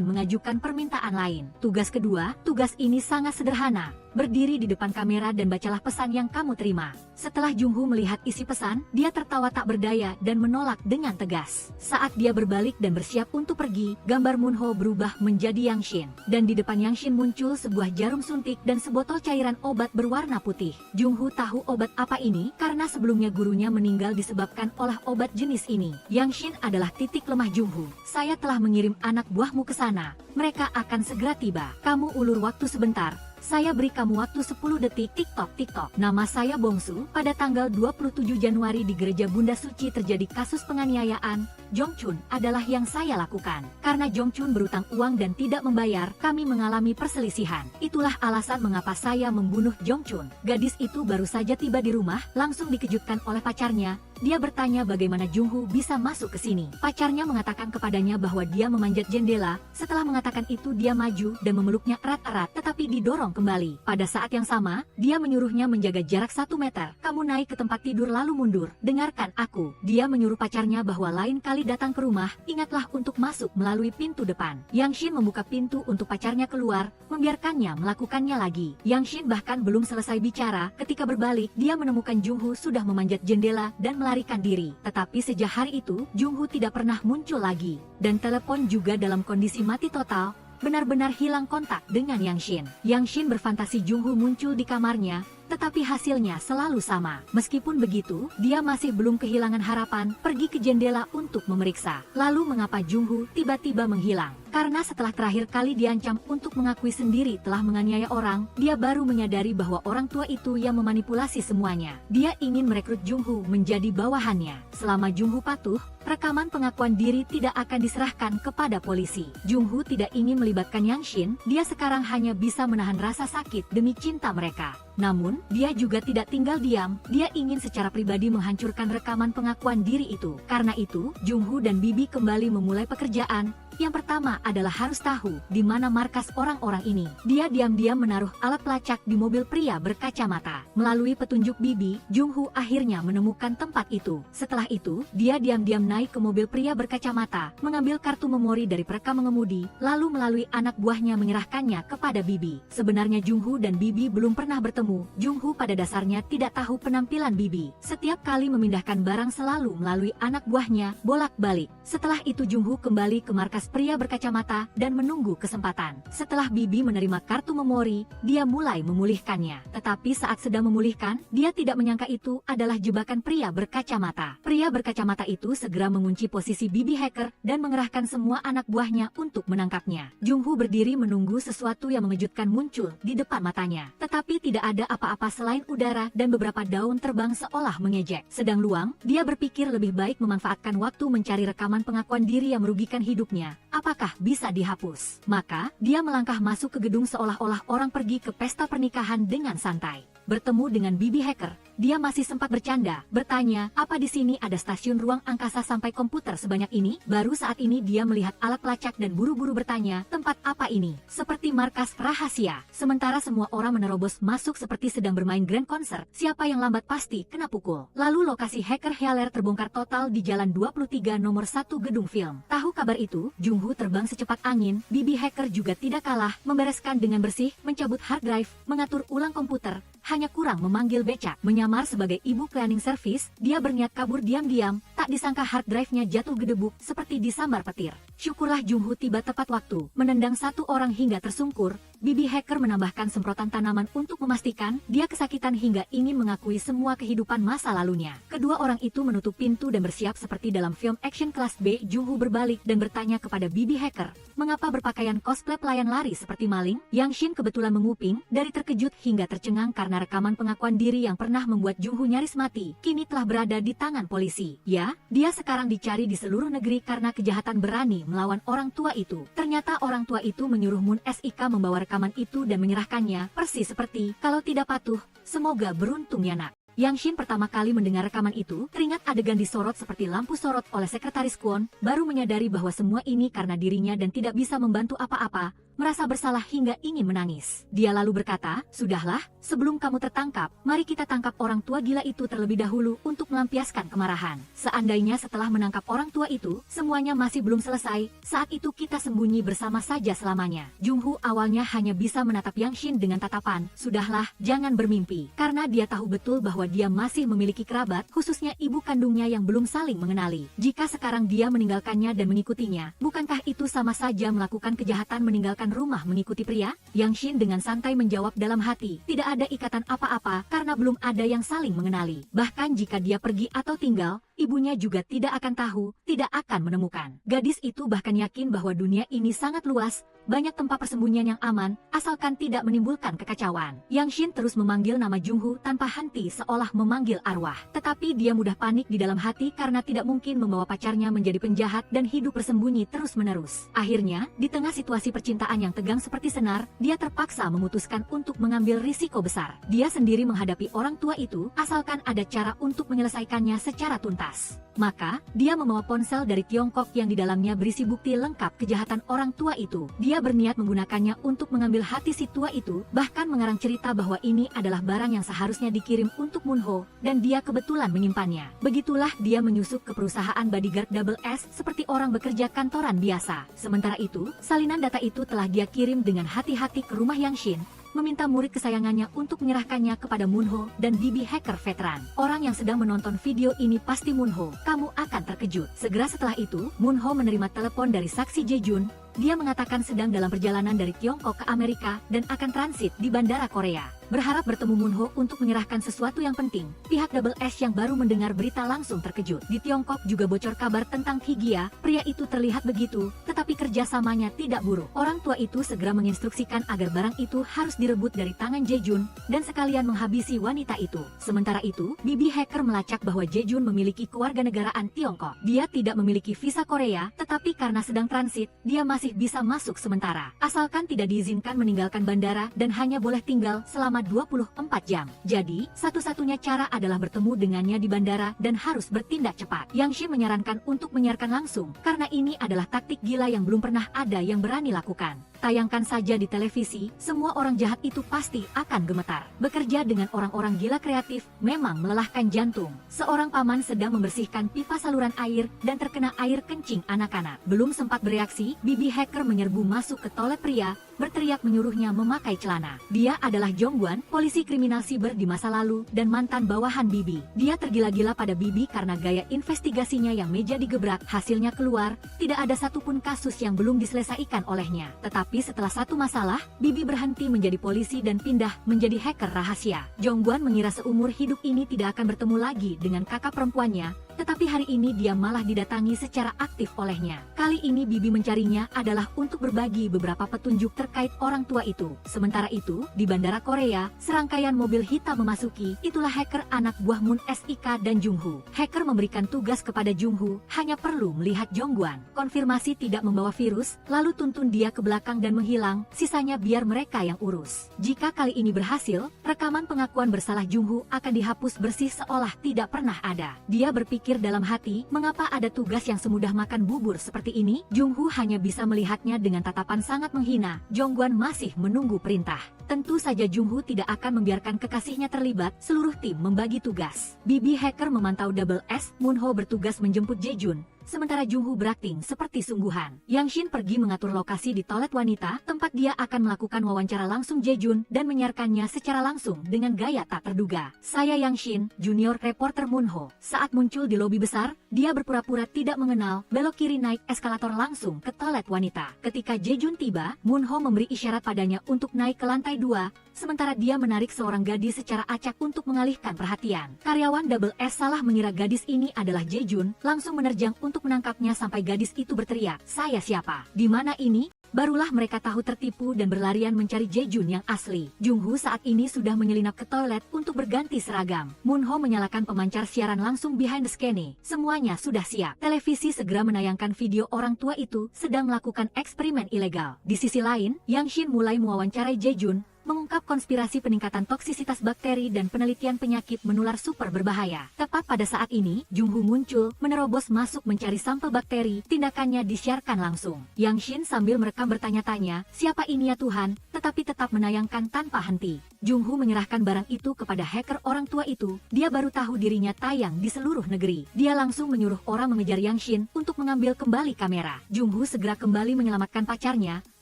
mengajukan permintaan lain. Tugas kedua, tugas ini sangat sederhana. berdiri di depan kamera dan bacalah pesan yang kamu terima. Setelah Jungho melihat isi pesan, dia tertawa tak berdaya dan menolak dengan tegas. Saat dia berbalik dan bersiap untuk pergi, gambar Moonho berubah menjadi Yangshin. Dan di depan Yangshin muncul sebuah jarum suntik dan sebotol cairan obat berwarna putih. Jungho tahu obat apa ini karena sebelumnya gurunya meninggal disebabkan oleh obat jenis ini. Yangshin adalah titik lemah Jungho. Saya telah mengirim anak buahmu ke sana. Mereka akan segera tiba. Kamu ulur waktu sebentar. Saya beri kamu waktu 10 detik. Tiktok. Nama saya Bongsu. Pada tanggal 27 Januari di Gereja Bunda Suci terjadi kasus penganiayaan. Jongchun adalah yang saya lakukan. Karena Jongchun berutang uang dan tidak membayar, kami mengalami perselisihan. Itulah alasan mengapa saya membunuh Jongchun. Gadis itu baru saja tiba di rumah, langsung dikejutkan oleh pacarnya. Dia bertanya bagaimana Jungho bisa masuk ke sini. Pacarnya mengatakan kepadanya bahwa dia memanjat jendela. Setelah mengatakan itu dia maju dan memeluknya erat-erat tetapi didorong kembali. Pada saat yang sama, dia menyuruhnya menjaga jarak 1 meter. Kamu naik ke tempat tidur lalu mundur. Dengarkan aku. Dia menyuruh pacarnya bahwa lain kali datang ke rumah, ingatlah untuk masuk melalui pintu depan. Yangshin membuka pintu untuk pacarnya keluar, membiarkannya melakukannya lagi. Yangshin bahkan belum selesai bicara, ketika berbalik, dia menemukan Jungho sudah memanjat jendela dan melarikan diri. Tetapi sejak hari itu, Jungho tidak pernah muncul lagi. Dan telepon juga dalam kondisi mati total, benar-benar hilang kontak dengan Yangshin. Yangshin berfantasi Jungho muncul di kamarnya, tetapi hasilnya selalu sama. Meskipun begitu, dia masih belum kehilangan harapan, pergi ke jendela untuk memeriksa. Lalu mengapa Jungho tiba-tiba menghilang? Karena setelah terakhir kali diancam untuk mengakui sendiri telah menganiaya orang, dia baru menyadari bahwa orang tua itu yang memanipulasi semuanya. Dia ingin merekrut Jungho menjadi bawahannya. Selama Jungho patuh, rekaman pengakuan diri tidak akan diserahkan kepada polisi. Jungho tidak ingin melibatkan Yangshin, dia sekarang hanya bisa menahan rasa sakit demi cinta mereka. Namun, dia juga tidak tinggal diam, dia ingin secara pribadi menghancurkan rekaman pengakuan diri itu. Karena itu, Jungho dan Bibi kembali memulai pekerjaan. Yang pertama adalah harus tahu di mana markas orang-orang ini. Dia diam-diam menaruh alat pelacak di mobil pria berkacamata. Melalui petunjuk Bibi, Jungho akhirnya menemukan tempat itu. Setelah itu, dia diam-diam naik ke mobil pria berkacamata, mengambil kartu memori dari perekam mengemudi, lalu melalui anak buahnya menyerahkannya kepada Bibi. Sebenarnya Jungho dan Bibi belum pernah bertemu. Jungho pada dasarnya tidak tahu penampilan Bibi. Setiap kali memindahkan barang selalu melalui anak buahnya, bolak-balik. Setelah itu Jungho kembali ke markas pria berkacamata dan menunggu kesempatan. Setelah Bibi menerima kartu memori, dia mulai memulihkannya. Tetapi saat sedang memulihkan, dia tidak menyangka itu adalah jebakan pria berkacamata. Pria berkacamata itu segera mengunci posisi Bibi hacker dan mengerahkan semua anak buahnya untuk menangkapnya. Jungho berdiri menunggu sesuatu yang mengejutkan muncul di depan matanya. Tetapi tidak ada apa-apa selain udara dan beberapa daun terbang seolah mengejek. Sedang luang, dia berpikir lebih baik memanfaatkan waktu mencari rekaman pengakuan diri yang merugikan hidupnya. Apakah bisa dihapus? Maka, dia melangkah masuk ke gedung seolah-olah orang pergi ke pesta pernikahan dengan santai. Bertemu dengan Bibi hacker, dia masih sempat bercanda, bertanya, apa di sini ada stasiun ruang angkasa sampai komputer sebanyak ini? Baru saat ini dia melihat alat pelacak dan buru-buru bertanya, tempat apa ini? Seperti markas rahasia. Sementara semua orang menerobos masuk seperti sedang bermain grand concert, siapa yang lambat pasti kena pukul. Lalu lokasi hacker Heller terbongkar total di Jalan 23 nomor 1 gedung film. Tahu kabar itu, Jungho terbang secepat angin, Bibi hacker juga tidak kalah, membereskan dengan bersih, mencabut hard drive, mengatur ulang komputer, hanya kurang memanggil becak. Menyamar sebagai ibu cleaning service, dia berniat kabur diam-diam, tak disangka hard drive-nya jatuh gedebuk seperti disambar petir. Syukurlah Jungho tiba tepat waktu, menendang satu orang hingga tersungkur. Bibi hacker menambahkan semprotan tanaman untuk memastikan dia kesakitan hingga ingin mengakui semua kehidupan masa lalunya. Kedua orang itu menutup pintu dan bersiap seperti dalam film action kelas B. Jungho berbalik dan bertanya kepada Bibi hacker, mengapa berpakaian cosplay pelayan lari seperti maling? Yangshin kebetulan menguping, dari terkejut hingga tercengang karena rekaman pengakuan diri yang pernah membuat Jungho nyaris mati, kini telah berada di tangan polisi. Ya, dia sekarang dicari di seluruh negeri karena kejahatan berani melawan orang tua itu. Ternyata orang tua itu menyuruh Moon SIK membawa rekaman itu dan menyerahkannya, persis seperti, kalau tidak patuh, semoga beruntung ya nak. Yangshin pertama kali mendengar rekaman itu, teringat adegan disorot seperti lampu sorot oleh sekretaris Kwon, baru menyadari bahwa semua ini karena dirinya dan tidak bisa membantu apa-apa. merasa bersalah hingga ingin menangis. Dia lalu berkata, "Sudahlah, sebelum kamu tertangkap, mari kita tangkap orang tua gila itu terlebih dahulu untuk melampiaskan kemarahan. Seandainya setelah menangkap orang tua itu, semuanya masih belum selesai, saat itu kita sembunyi bersama saja selamanya." Jung-Ho awalnya hanya bisa menatap Yang Shin dengan tatapan, "Sudahlah, jangan bermimpi." Karena dia tahu betul bahwa dia masih memiliki kerabat, khususnya ibu kandungnya yang belum saling mengenali. Jika sekarang dia meninggalkannya dan mengikutinya, bukankah itu sama saja melakukan kejahatan meninggalkan rumah mengikuti pria? Yang Shin dengan santai menjawab dalam hati, tidak ada ikatan apa-apa karena belum ada yang saling mengenali. Bahkan jika dia pergi atau tinggal, ibunya juga tidak akan tahu, tidak akan menemukan. Gadis itu bahkan yakin bahwa dunia ini sangat luas, banyak tempat persembunyian yang aman, asalkan tidak menimbulkan kekacauan. Yang Shin terus memanggil nama Jung-Ho tanpa henti seolah memanggil arwah. Tetapi dia mudah panik di dalam hati karena tidak mungkin membawa pacarnya menjadi penjahat dan hidup bersembunyi terus-menerus. Akhirnya, di tengah situasi percintaan yang tegang seperti senar, dia terpaksa memutuskan untuk mengambil risiko besar. Dia sendiri menghadapi orang tua itu, asalkan ada cara untuk menyelesaikannya secara tuntas. Maka, dia membawa ponsel dari Tiongkok yang di dalamnya berisi bukti lengkap kejahatan orang tua itu. Dia berniat menggunakannya untuk mengambil hati si tua itu, bahkan mengarang cerita bahwa ini adalah barang yang seharusnya dikirim untuk Moon-ho, dan dia kebetulan menyimpannya. Begitulah dia menyusup ke perusahaan bodyguard Double S seperti orang bekerja kantoran biasa. Sementara itu, salinan data itu telah dia kirim dengan hati-hati ke rumah Yang Shin, meminta murid kesayangannya untuk menyerahkannya kepada Moon-ho dan bibi hacker veteran. Orang yang sedang menonton video ini pasti Moon-ho. Kamu akan terkejut. Segera setelah itu, Moon-ho menerima telepon dari saksi Jae-jun. Dia mengatakan sedang dalam perjalanan dari Tiongkok ke Amerika dan akan transit di Bandara Korea. Berharap bertemu Moon-ho untuk menyerahkan sesuatu yang penting, pihak Double S yang baru mendengar berita langsung terkejut. Di Tiongkok juga bocor kabar tentang Higya, pria itu terlihat begitu, tetapi kerjasamanya tidak buruk. Orang tua itu segera menginstruksikan agar barang itu harus direbut dari tangan Jae-jun, dan sekalian menghabisi wanita itu. Sementara itu, bibi hacker melacak bahwa Jae-jun memiliki kewarganegaraan Tiongkok. Dia tidak memiliki visa Korea, tetapi karena sedang transit, dia masih bisa masuk sementara. Asalkan tidak diizinkan meninggalkan bandara dan hanya boleh tinggal selama 24 jam. Jadi, satu-satunya cara adalah bertemu dengannya di bandara dan harus bertindak cepat. Yang Shin menyarankan untuk menyiarkan langsung, karena ini adalah taktik gila yang belum pernah ada yang berani lakukan. Tayangkan saja di televisi, semua orang jahat itu pasti akan gemetar. Bekerja dengan orang-orang gila kreatif memang melelahkan jantung. Seorang paman sedang membersihkan pipa saluran air dan terkena air kencing anak-anak. Belum sempat bereaksi, bibi hacker menyerbu masuk ke toilet pria, berteriak menyuruhnya memakai celana. Dia adalah Jong-gwan, polisi kriminal siber di masa lalu dan mantan bawahan Bibi. Dia tergila-gila pada Bibi karena gaya investigasinya yang meja digebrak. Hasilnya keluar, tidak ada satupun kasus yang belum diselesaikan olehnya. Tetapi setelah satu masalah, Bibi berhenti menjadi polisi dan pindah menjadi hacker rahasia. Jong-gwan mengira seumur hidup ini tidak akan bertemu lagi dengan kakak perempuannya, tetapi hari ini dia malah didatangi secara aktif olehnya. Kali ini Bibi mencarinya adalah untuk berbagi beberapa petunjuk terkait orang tua itu. Sementara itu, di Bandara Korea, serangkaian mobil hitam memasuki. Itulah hacker anak buah Moon SIK dan Jung-ho. Hacker memberikan tugas kepada Jung-ho, hanya perlu melihat Jong-gwan. Konfirmasi tidak membawa virus, lalu tuntun dia ke belakang dan menghilang, sisanya biar mereka yang urus. Jika kali ini berhasil, rekaman pengakuan bersalah Jung-ho akan dihapus bersih seolah tidak pernah ada. Dia berpikir dalam hati, mengapa ada tugas yang semudah makan bubur seperti ini? Jung-ho hanya bisa melihatnya dengan tatapan sangat menghina. Jong-gwan masih menunggu perintah. Tentu saja Jung-ho tidak akan membiarkan kekasihnya terlibat. Seluruh tim membagi tugas. Bibi hacker memantau Double S, Moon-ho bertugas menjemput Jae-jun. Sementara Jung-ho berakting seperti sungguhan. Yang Shin pergi mengatur lokasi di toilet wanita, tempat dia akan melakukan wawancara langsung Jae-jun dan menyiarkannya secara langsung dengan gaya tak terduga. Saya Yang Shin, junior reporter Moon-ho. Saat muncul di lobi besar, dia berpura-pura tidak mengenal, belok kiri naik eskalator langsung ke toilet wanita. Ketika Jae-jun tiba, Moon-ho memberi isyarat padanya untuk naik ke lantai 2, sementara dia menarik seorang gadis secara acak untuk mengalihkan perhatian. Karyawan Double S salah mengira gadis ini adalah Jae-jun, langsung menerjang untuk menangkapnya sampai gadis itu berteriak, "Saya siapa? Di mana ini?" Barulah mereka tahu tertipu dan berlarian mencari Jae-jun yang asli. Jung-ho saat ini sudah menyelinap ke toilet untuk berganti seragam. Moon-ho menyalakan pemancar siaran langsung behind the scene. Semuanya sudah siap. Televisi segera menayangkan video orang tua itu sedang melakukan eksperimen ilegal. Di sisi lain, Yang Shin mulai mewawancarai Jae-jun, mengungkap konspirasi peningkatan toksisitas bakteri dan penelitian penyakit menular super berbahaya. Tepat pada saat ini, Jung-Hoo muncul, menerobos masuk mencari sampel bakteri, tindakannya disiarkan langsung. Yang Shin sambil merekam bertanya-tanya, siapa ini ya Tuhan, tetapi tetap menayangkan tanpa henti. Jung-Hoo menyerahkan barang itu kepada hacker orang tua itu, dia baru tahu dirinya tayang di seluruh negeri. Dia langsung menyuruh orang mengejar Yang Shin untuk mengambil kembali kamera. Jung-Hoo segera kembali menyelamatkan pacarnya.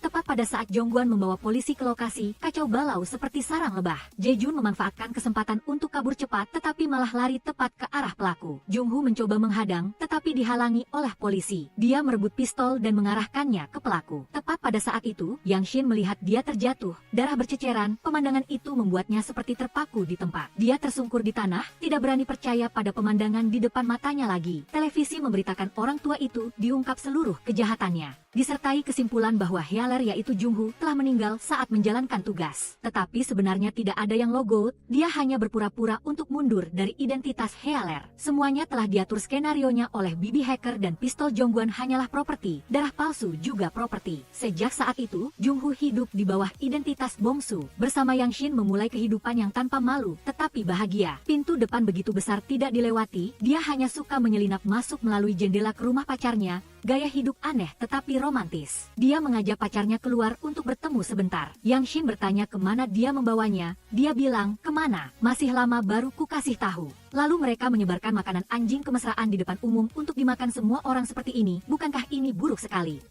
Tepat pada saat Jong-Gwan membawa polisi ke lokasi, kacau balau seperti sarang lebah. Jae-jun memanfaatkan kesempatan untuk kabur cepat tetapi malah lari tepat ke arah pelaku. Jung-Hoo mencoba menghadang tetapi dihalangi oleh polisi. Dia merebut pistol dan mengarahkannya ke pelaku. Tepat pada saat itu, Yang Shin melihat dia terjatuh, darah berceceran, pemandangan itu membuatnya seperti terpaku di tempat. Dia tersungkur di tanah, tidak berani percaya pada pemandangan di depan matanya lagi. Televisi memberitakan orang tua itu diungkap seluruh kejahatannya, disertai kesimpulan bahwa Healer yaitu Jung-Hoo telah meninggal saat menjalankan tugas. Tetapi sebenarnya tidak ada yang logout, dia hanya berpura-pura untuk mundur dari identitas Healer. Semuanya telah diatur skenarionya oleh BB Hacker dan pistol Jong-Gwan hanyalah properti, darah palsu juga properti. Sejak saat itu, Jung-Hoo hidup di bawah identitas Bongsu. Bersama Yang Shin memulai kehidupan yang tanpa malu, tetapi bahagia. Pintu depan begitu besar tidak dilewati, dia hanya suka menyelinap masuk melalui jendela ke rumah pacarnya. Gaya hidup aneh tetapi romantis. Dia mengajak pacarnya keluar untuk bertemu sebentar. Yang Shin bertanya kemana dia membawanya. Dia bilang, kemana? Masih lama baru ku kasih tahu. Lalu mereka menyebarkan makanan anjing kemesraan di depan umum untuk dimakan semua orang seperti ini. Bukankah ini buruk sekali?